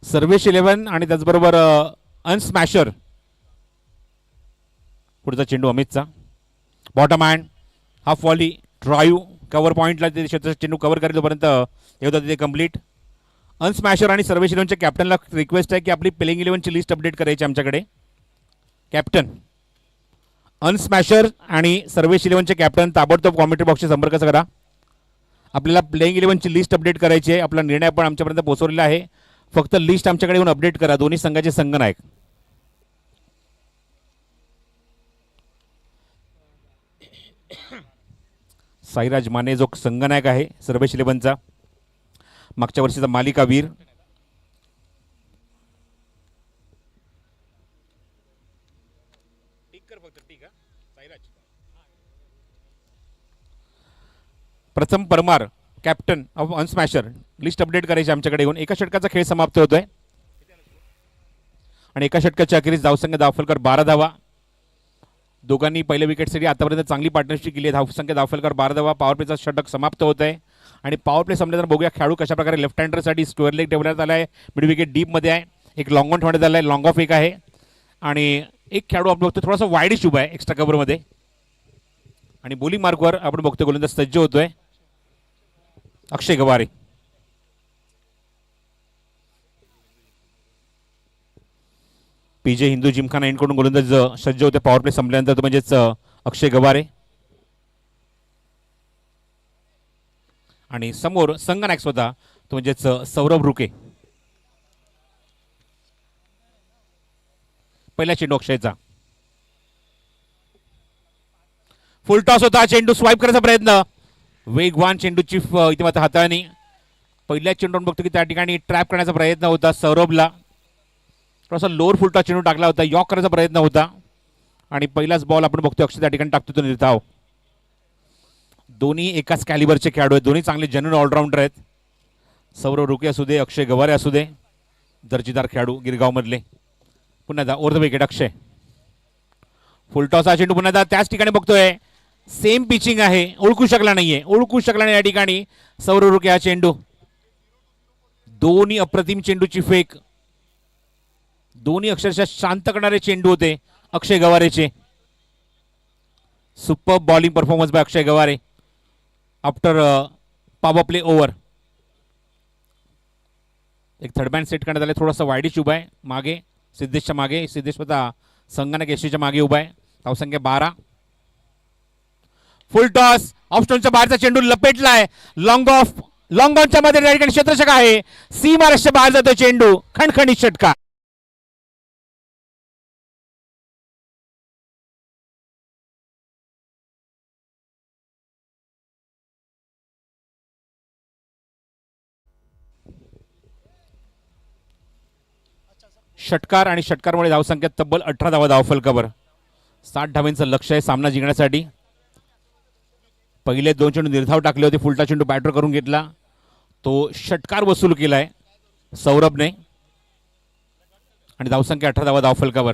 Speaker 2: सर्वेश 11 आणि त्याचबरोबर अनस्मॅशर. पुढचा चेंडू अमितचा, bottom hand, half volley, drive, cover पॉईंटला ते चेंडू कव्हर करेल तोपर्यंत येऊन तिथे कंप्लीट. अनस्मॅशर आणि सर्वेश 11च्या कॅप्टनला रिक्वेस्ट आहे की आपली प्लेइंग 11ची लिस्ट अपडेट करायची आमच्याकडे. कॅप्टन अनस्मॅशर आणि सर्वेश 11चे कॅप्टन ताबडतोब कॉमेंट्री बॉक्सशी संपर्क करा. आपल्याला प्लेइंग 11ची लिस्ट अपडेट करायची आहे. आपला निर्णय पण आमच्यापर्यंत पोहोचवलेला आहे, फक्त लिस्ट आमच्याकडे येऊन अपडेट करा. दोन्ही संघाचे संघनायक साईराज माने जो संघनायक आहे सर्वेश 11चा, मागच्या वर्षीचा मालिकावीर. प्रथम परमार कॅप्टन ऑफ अनस्मॅशर. लिस्ट अपडेट करायची आमच्याकडे येऊन. एका षटकाचा खेळ समाप्त होतोय आणि एका षटकाच्या अखेरीस धावसंख्या धावफलकर 12 धावा. दोघांनी पहिल्या विकेटसाठी आतापर्यंत चांगली पार्टनरशिप केली आहे. धावसंख्या धावफलकर 12 धावा. पॉवर प्लेचा षटक समाप्त होत आहे आणि पॉवर प्ले संपल्यानंतर बघूया खेळाडू कशा प्रकारे लेफ्ट हँडरसाठी स्क्वेअर लेग ठेवण्यात आला आहे. मिड विकेट डीपमध्ये आहे. एक लॉंग ऑन ठेवण्यात आला आहे, लॉंग ऑफ एक आहे आणि एक खेळाडू आपण बघतो थोडासा वाईडिश उभा आहे एक्स्ट्रा कव्हरमध्ये. आणि बॉलिंग मार्कवर आपण बघतो गोलंदाज सज्ज होतोय अक्षय गवारे. पीजे हिंदू जिमखाना एंडकडून गोलंदाज सज्ज होते पॉवर प्ले संपल्यानंतर, तो म्हणजेच अक्षय गवारे. आणि समोर संघनायक स्वतः, तो म्हणजेच सौरभ रुके. पहिला चेंडू अक्षयचा, फुल टॉस होता. चेंडू स्वाईप करायचा प्रयत्न, वेगवान चेंडूची इथे मात्र हाताळणी. पहिल्या चेंडून बघतो की त्या ठिकाणी ट्रॅप करण्याचा प्रयत्न होता सौरभला. थोडासा लोअर फुलटॉस चेंडू टाकला होता, यॉक करायचा प्रयत्न होता आणि पहिलाच बॉल आपण बघतो अक्षय त्या ठिकाणी टाकतो तो निर्धाव. दोन्ही एकाच कॅलिबरचे खेळाडू आहेत, दोन्ही चांगले जनरल ऑलराऊंडर आहेत. सौरभ रुके असू दे, अक्षय गवारे असू दे, दर्जेदार खेळाडू गिरगावमधले. पुन्हा एकदा over the wicket Akshay. Full toss हा चेंडू पुन्हा एकदा त्याच ठिकाणी बघतोय. सेम पिचिंग आहे, ओळखू शकला नाहीये, ओळखू शकला नाही या ठिकाणी सौरभ रुके हा चेंडू. दोन्ही अप्रतिम चेंडूची फेक, दोन्ही अक्षरशः शांत करणारे चेंडू होते अक्षय गवारेचे. सुपर बॉलिंग परफॉर्मन्स बाय अक्षय Gaware after power play over. एक थर्ड मॅन सेट करण्यात आले, थोडासा वाईडिश उभा आहे मागे. सिद्धेशच्या मागे. सिद्धेश स्वतः संगणक यशीच्या मागे उभा आहे. धावसंख्या 12. फुल टॉस ऑफ स्टोनच्या बाहेरचा चेंडू लपेटलाय. लॉंग ऑनच्या मध्ये त्या ठिकाणी क्षेत्ररक्षक आहे. सीमारेषच्या बाहेर जातो चेंडू. खणखणीत षटकार. षटकार आणि षटकारमुळे धावसंख्या तब्बल 18 धावा धावफलकावर. 60 धावांचं लक्ष आहे सामना जिंकण्यासाठी. पहिले 2 चेंडू निर्धाव टाकले होते. फुलटा चेंडू बॅटर करून घेतला. तो षटकार वसूल केलाय सौरभने आणि धावसंख्या 18 धावा धावफलकावर.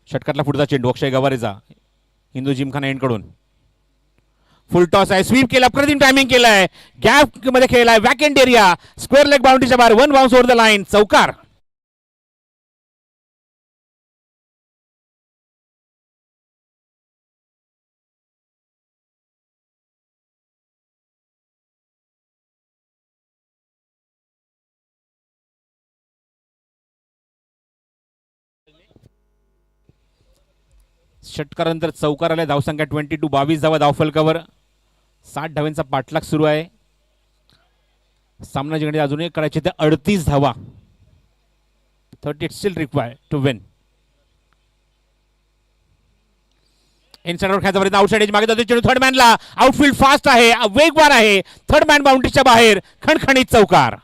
Speaker 2: षटकारला पुढचा चेंडू अक्षय गवारेचा हिंदू जिमखाना एंडकडून. फुल टॉस आहे. स्वीप केला. अप्रतिम टायमिंग केलाय. गॅप मध्ये खेळलाय. Vacant area. स्क्वेअर लेग बाउंड्रीच्या बाहेर. 1 बाउन्स ओव्हर द लाईन. चौकार. षटकारानंतर चौकार आला. धावसंख्या 22. 22 धावा धावफलकावर. 60 धावांचा पाठलाग सुरू आहे. सामना जिंकण्यासाठी अजून एक करायचे ते 38 धावा. 30 स्टिल रिक्वायर्ड टू विन. इनसाइडवर खेळायचा प्रयत्न. आउटसाइड एज मागे जातो चेंडू थर्ड मॅनला. आउटफील्ड फास्ट आहे. वेगवान आहे. थर्ड मॅन बाउंड्रीच्या बाहेर. खणखणीत चौकार.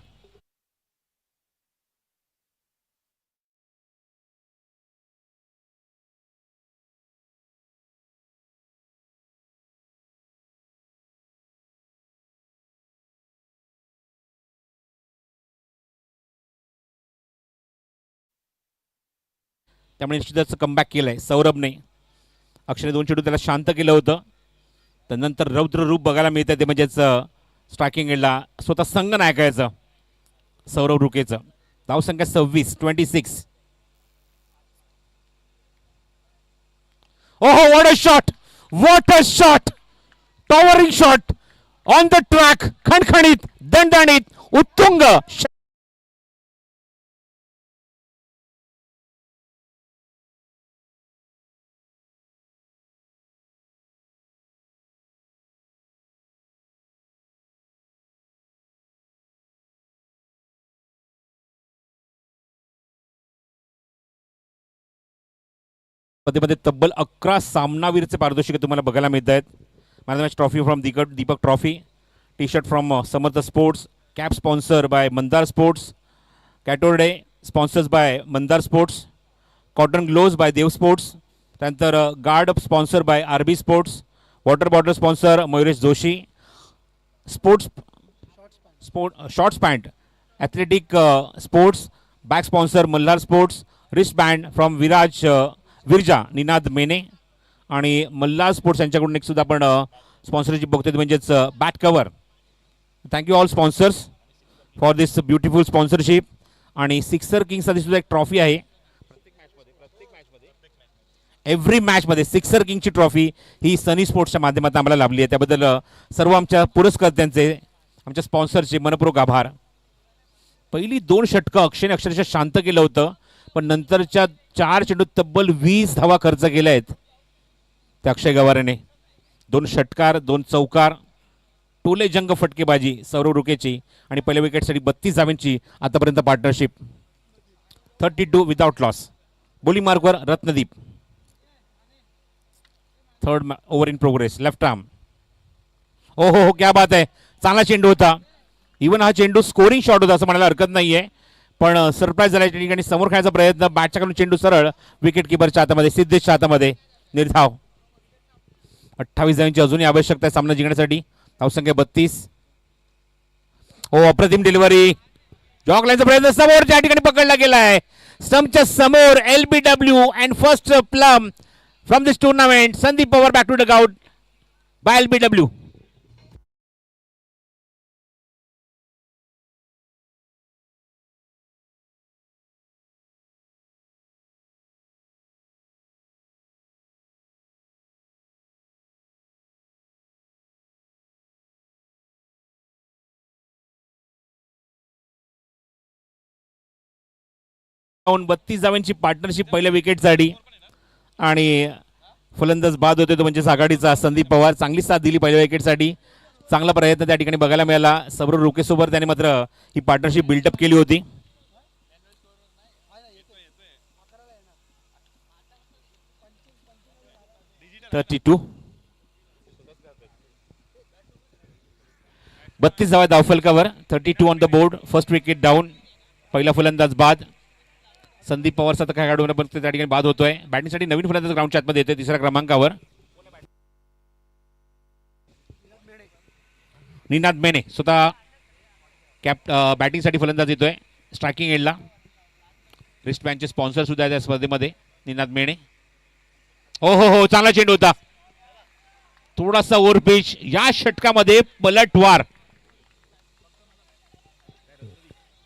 Speaker 2: त्यामुळे निश्चितच कमबॅक केलंय सौरभने. अक्षरने 2 चेंडू त्याला शांत केलं होतं. त्यानंतर रौद्र रूप बघायला मिळतं ते म्हणजेच स्ट्रायकिंग एंडला स्वतः संघनायकाचं सौरभ रुकेचं. धावसंख्या 26. ओहो what a shot. What a shot. Towering shot on the track. खणखणीत दणदणीत उत्तुंग. मध्ये तब्बल 11 सामनावीरचे पारितोषिक तुम्हाला बघायला मिळत आहेत. Man of match trophy from Deepak trophy. T shirt from Samarth sports. Cap sponsor by Mandar sports. कॅटोरडे sponsors by Mandar sports. Cotton gloves by Dev sports. त्यानंतर guard sponsor by RB sports. Water bottle sponsor Mayuresh Joshi. Shorts pant athletic sports. Bag sponsor Malhar sports. Wrist band from Viraja Ninad Mene आणि Malhar sports यांच्याकडून एक सुद्धा आपण sponsorship बघतोय म्हणजेच bat cover. Thank you all sponsors for this beautiful sponsorship. आणि sixer किंगसाठी सुद्धा एक ट्रॉफी आहे. एव्हरी मॅचमध्ये सिक्सर किंगची ट्रॉफी ही सनी स्पोर्ट्सच्या माध्यमातून आम्हाला लाभली आहे. त्याबद्दल सर्व आमच्या पुरस्कर्त्यांचे आमच्या स्पॉन्सरचे मनपूर्वक आभार. पहिली 2 षटकं अक्षयने अक्षरशः शांत केलं होतं. पण नंतरच्या 4 चेंडूत तब्बल 20 धावा खर्च केल्या आहेत त्या अक्षय गवारेने. 2 षटकार 2 चौकार. टोले जंग फटकेबाजी सौरव रुकेची आणि पहिल्या विकेटसाठी 32 धावांची आतापर्यंत पार्टनरशिप. 32 without loss. बॉलिंग मार्कवर Ratnadeep. Third over in progress. Left arm. ओ हो क्या बात आहे. चांगला चेंडू होता. इवन हा चेंडू स्कोरिंग शॉट होता असं म्हणायला हरकत नाहीये. पण सरप्राईज झाला त्या ठिकाणी. समोर खेळायचा प्रयत्न. बॅटच्याकडून चेंडू सरळ विकेट किपरच्या हातामध्ये. सिद्धेशच्या हातामध्ये. निर्धाव. 28 धावांची अजूनही आवश्यकता आहे सामना जिंकण्यासाठी. धावसंख्या 32. हो अप्रतिम डिलिव्हरी. जॉक लाईनचा प्रयत्न समोर त्या ठिकाणी पकडला गेलाय. स्टंपच्या समोर. LBW and first plumb from this tournament. Sandeep Pawar back to dugout by LBW. 32 धावांची पार्टनरशिप पहिल्या विकेटसाठी आणि फलंदाज बाद होते तो म्हणजे आघाडीचा संदीप पवार. चांगली साथ दिली पहिल्या विकेटसाठी. चांगला प्रयत्न त्या ठिकाणी बघायला मिळाला. सौरभ रोकेसोबत त्याने मात्र ही पार्टनरशिप बिल्डअप केली होती. .32 32 धावा धावफलकावर. 32 on the board. First wicket down. पहिला फलंदाज बाद. संदीप पवार सतत काय काढून पण त्या ठिकाणी बाद होतोय. बॅटिंगसाठी नवीन फलंदाज ग्राउंडच्या आतमध्ये येतोय तिसऱ्या क्रमांकावर. निनाद मेने स्वतः बॅटिंगसाठी फलंदाज येतोय स्ट्रायकिंग एंडला. रिस्टबँडचे स्पॉन्सर सुद्धा आहे त्या स्पर्धेमध्ये. निनाद मेने. हो हो हो चांगला चेंडू होता. थोडासा ओव्हर पिच. या षटकामध्ये पलटवार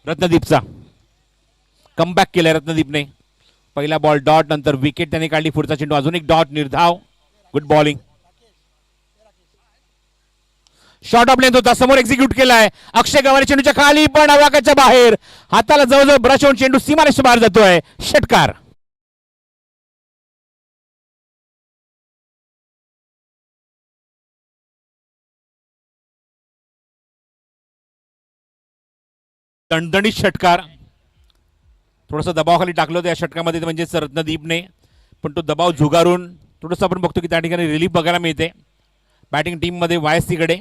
Speaker 2: रत्नदीपचा. कमबॅक केलाय रत्नदीपने. पहिला बॉल डॉट नंतर विकेट त्याने काढली. पुढचा चेंडू अजून एक डॉट निर्धाव. Good bowling. Short of length होता समोर एक्झिक्यूट केलाय. अक्षय गवारे चेंडूच्या खाली पण आवाकाच्या बाहेर. हाताला जवळजवळ ब्रश होऊन चेंडू सीमारेषे बाहेर जातोय. षटकार. दणदणीत षटकार. थोडासा दबावाखाली टाकलं होतं या षटकामध्ये म्हणजेच रत्नदीपने. पण तो दबाव झुगारून थोडंसं आपण बघतो की त्या ठिकाणी रिलीफ बघायला मिळते बॅटिंग टीममध्ये YSC कडे.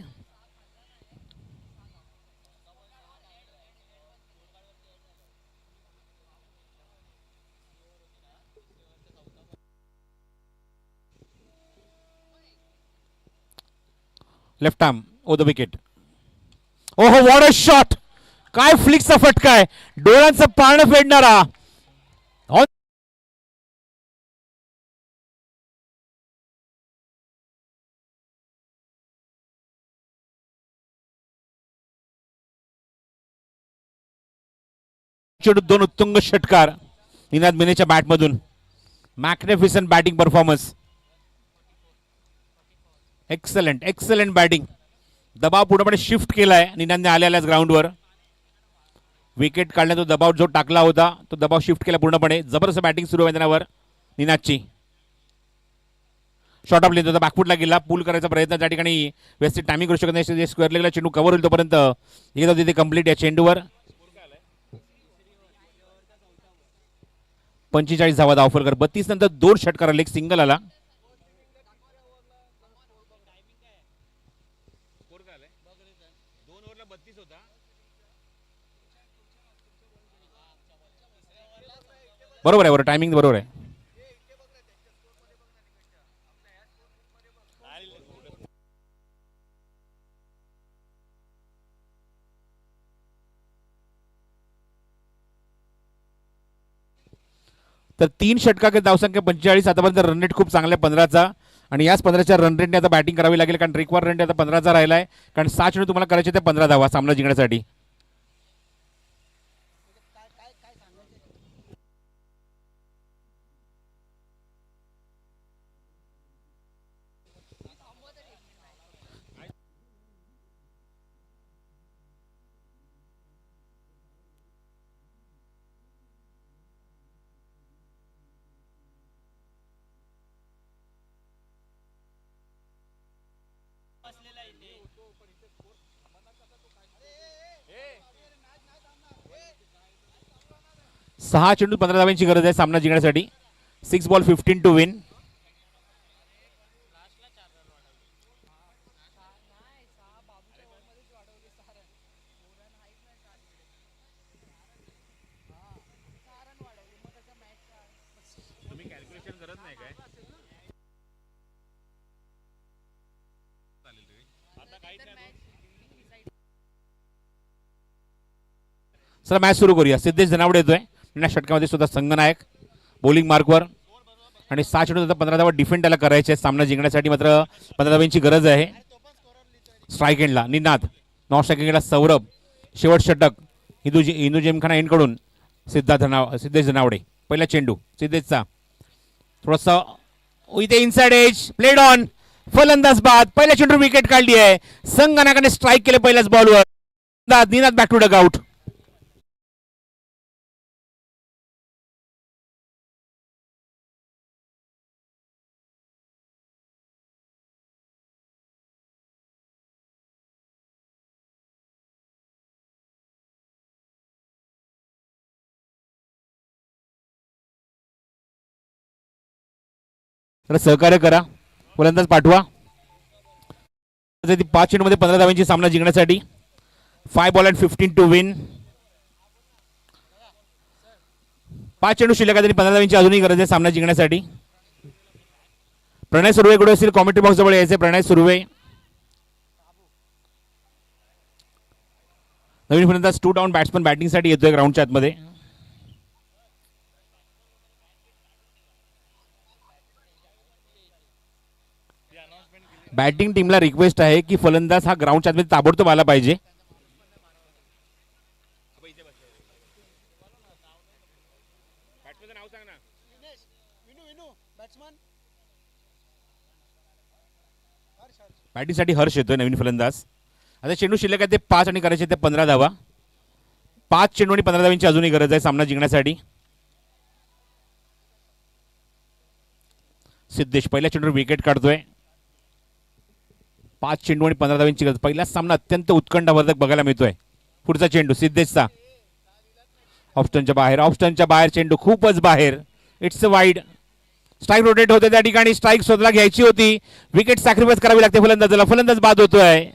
Speaker 2: Left arm over the wicket. ओहो व्हॉट अ शॉट. काय फ्लिकचा फटका आहे. डोळ्यांचं पारणं फेडणारा. चेंडू दोन उत्तुंग षटकार निनाद मेनेच्या बॅटमधून. Magnificent batting performance. Excellent excellent batting. दबाव पूर्णपणे शिफ्ट केलाय निनादने आल्याच ग्राउंडवर. विकेट काढण्याचा तो दबाव जो टाकला होता तो दबाव शिफ्ट केला पूर्णपणे. जबरदस्त बॅटिंग सुरू आहे मैदानावर निनादची. शॉर्ट ऑफ लेंथ होता बॅकफुटला गेला. पूल करायचा प्रयत्न त्या ठिकाणी व्यवस्थित टायमिंग करू शकत नाही. स्क्वेअर लेगला चेंडू कव्हर होईल तोपर्यंत एकदा तिथे कंप्लीट या चेंडूवर. 45 धावा धावफलकर. 32 नंतर 2 षटकार आले. एक सिंगल आला. बरोबर आहे. बरोबर टायमिंग बरोबर आहे. तर 3 षटकांची धावसंख्या 45. आतापर्यंत रन रेट खूप चांगला आहे 15चा. आणि याच 15च्या रन रेटने आता बॅटिंग करावी लागेल कारण रिक्वायर रन रेट आता 15चा राहिला आहे. कारण 6 चेंडू तुम्हाला करायचे ते 15 धावा सामना जिंकण्यासाठी. सहा चेंडू 15 धावांची गरज आहे सामना जिंकण्यासाठी. 6 ball 15 to win. Sir match सुरू करूया. सिद्धेश जनावडे येतोय या षटकामध्ये सुद्धा संघनायक बॉलिंग मार्कवर. आणि 6 चेंडू 15 धावा डिफेंड त्याला करायचे सामना जिंकण्यासाठी. मात्र 15 धावांची गरज आहे. स्ट्राईक एंडला निनाद. नॉन स्ट्राईक एंडला सौरभ. शेवट षटक हिंदू जिमखाना एंडकडून सिद्धेश जनावडे. पहिला चेंडू सिद्धेशचा. थोडासा इथे इनसाइड एज प्लेड ऑन. फलंदाज बाद. पहिल्या चेंडू विकेट काढली आहे. संघनायकाने स्ट्राईक केले पहिल्याच बॉलवर. Ninad back to dugout. तर सहकार्य करा, फलंदाज पाठवा. 5 चेंडूमध्ये 15 धावांची सामना जिंकण्यासाठी 5 बॉल अँड 15 टू विन. 5 चेंडू शिल्लक आहेत आणि 15 धावांची अजूनही गरज आहे सामना जिंकण्यासाठी. प्रणय सुर्वे कुठे असतील कॉमेंट्री बॉक्स जवळ यायचे. प्रणय सुर्वे नवीन फलंदाज 2 डाऊन बॅट्समन बॅटिंगसाठी येतोय ग्राउंडच्या आतमध्ये. बॅटिंग टीमला रिक्वेस्ट आहे की फलंदाज हा ग्राउंडच्या आतमध्ये ताबडतोब आला पाहिजे. बॅटिंगसाठी हर्ष येतोय नवीन फलंदाज. आता चेंडू शिल्लक आहे ते 5 आणि करायचे ते 15 धावा. 5 चेंडू आणि 15 धावांची अजूनही गरज आहे सामना जिंकण्यासाठी. सिद्धेश पहिल्या चेंडूवर विकेट काढतोय. 5 चेंडू आणि 15 धावांची गरज. पहिला सामना अत्यंत उत्कंठावर्धक बघायला मिळतोय. पुढचा चेंडू सिद्धेशचा ऑफस्टनच्या बाहेर. ऑफस्टनच्या बाहेर चेंडू खूपच बाहेर. It's wide. स्ट्राईक रोटेट होते त्या ठिकाणी. स्ट्राईक स्वतःला घ्यायची होती. विकेट सॅक्रिफाईस करावी लागते फलंदाजाला. फलंदाज बाद होतोय.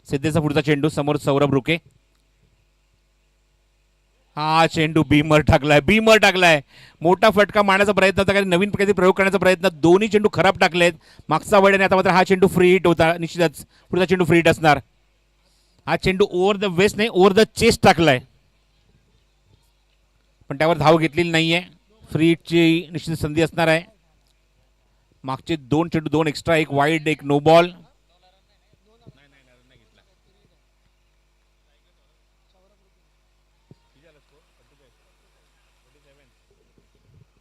Speaker 2: सिद्धेचा पुढचा चेंडू समोर सौरभ रुके. हा चेंडू बीमर टाकलाय. मोठा फटका मारण्याचा प्रयत्न होता. काही नवीन प्रकारचे प्रयोग करण्याचा प्रयत्न. दोन्ही चेंडू खराब टाकलेत. मागचा वेळ आणि आता मात्र हा चेंडू फ्री हिट होता. निश्चितच पुढचा चेंडू फ्री हिट असणार. हा चेंडू ओव्हर द वेस्ट नाही ओव्हर द चेस्ट टाकलाय. पण त्यावर धाव घेतलेली नाहीये. फ्री हिटची निश्चित संधी असणार आहे. मागचे 2 चेंडू 2 एक्स्ट्रा, एक वाईड एक नो बॉल.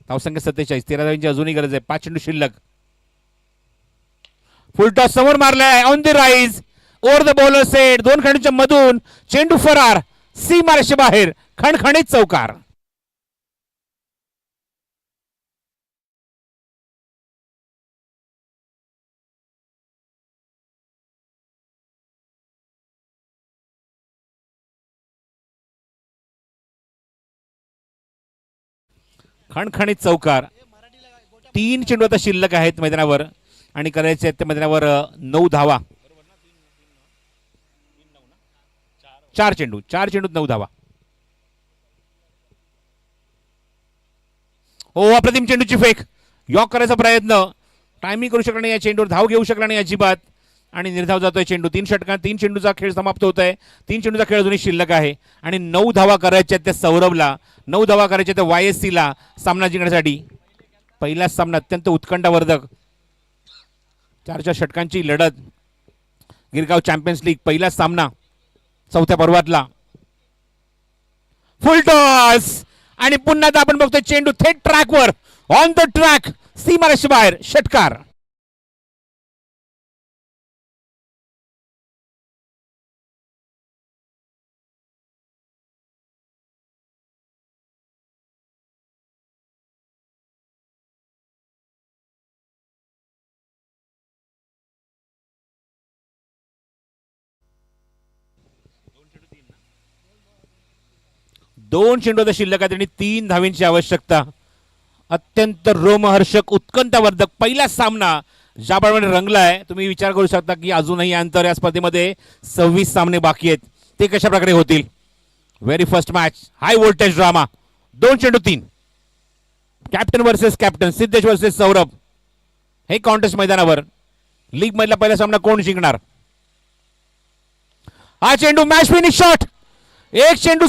Speaker 2: धावसंख्या 47. 13 धावांची अजूनही गरज आहे. 5 चेंडू शिल्लक. फुल टॉस समोर मारलाय on the rise over the bowler set. 2 खंडूच्या मधून चेंडू फरार. सीमारेषे बाहेर. खणखणीत चौकार. खणखणीत चौकार. 3 चेंडू आता शिल्लक आहेत मैदानावर आणि करायचे आहेत त्या मैदानावर 9 धावा. 4 चेंडूत 9 धावा. हो अप्रतिम चेंडूची फेक. यॉक करायचा प्रयत्न. टायमिंग करू शकला नाही या चेंडूवर. धाव घेऊ शकला नाही अजिबात आणि निर्धाव जातोय चेंडू. 3 षटकांत 3 चेंडूचा खेळ समाप्त होत आहे. 3 चेंडूचा खेळ अजूनही शिल्लक आहे आणि 9 धावा करायच्या त्या सौरभला. 9 धावा करायच्या त्या YSCला सामना जिंकण्यासाठी. पहिला सामना अत्यंत उत्कंठावर्धक. 4 षटकांची लढत. गिरगाव चॅम्पियन्स लीग पहिला सामना 4थ्या पर्वातला. फुल टॉस आणि पुन्हा आपण बघतोय चेंडू थेट ट्रॅकवर ऑन द ट्रॅक. सीमारेषे बाहेर. षटकार. दोन चेंडू आता शिल्लक आहेत आणि 3 धावींची आवश्यकता. अत्यंत रोमहर्षक उत्कंठावर्धक पहिला सामना ज्याप्रमाणे रंगलाय. तुम्ही विचार करू शकता की अजूनही अंतर या स्पर्धेमध्ये 26 सामने बाकी आहेत. ते कशा प्रकारे होतील. Very first match. High voltage drama. 2 चेंडू 3. Captain versus captain. Siddhesh versus Saurabh. हे कॉन्टेस्ट मैदानावर. लीग मधला पहिला सामना कोण जिंकणार. हा चेंडू मॅच फिनिश शॉट. एक चेंडू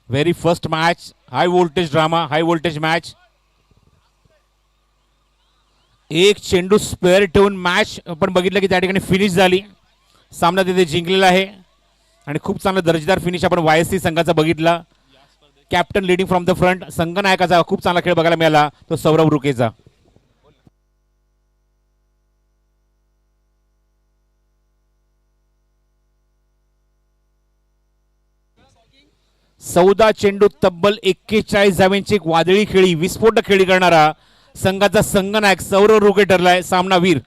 Speaker 2: very first match, high voltage drama, high voltage match. एक चेंडू स्पेअर ठेवून मॅच आपण बघितलं की त्या ठिकाणी फिनिश झाली. सामना तिथे जिंकलेला आहे आणि खूप चांगला दर्जेदार फिनिश आपण YSC संघाचा बघितला. Captain leading from the front. संघनायकाचा खूप चांगला खेळ बघायला मिळाला, तो सौरभ रुकेचा. चौदा चेंडू तब्बल 41 धावांची एक वादळी खेळी, विस्फोटक खेळी करणारा संघाचा संघनायक सौरभ रुके ठरलाय सामनावीर.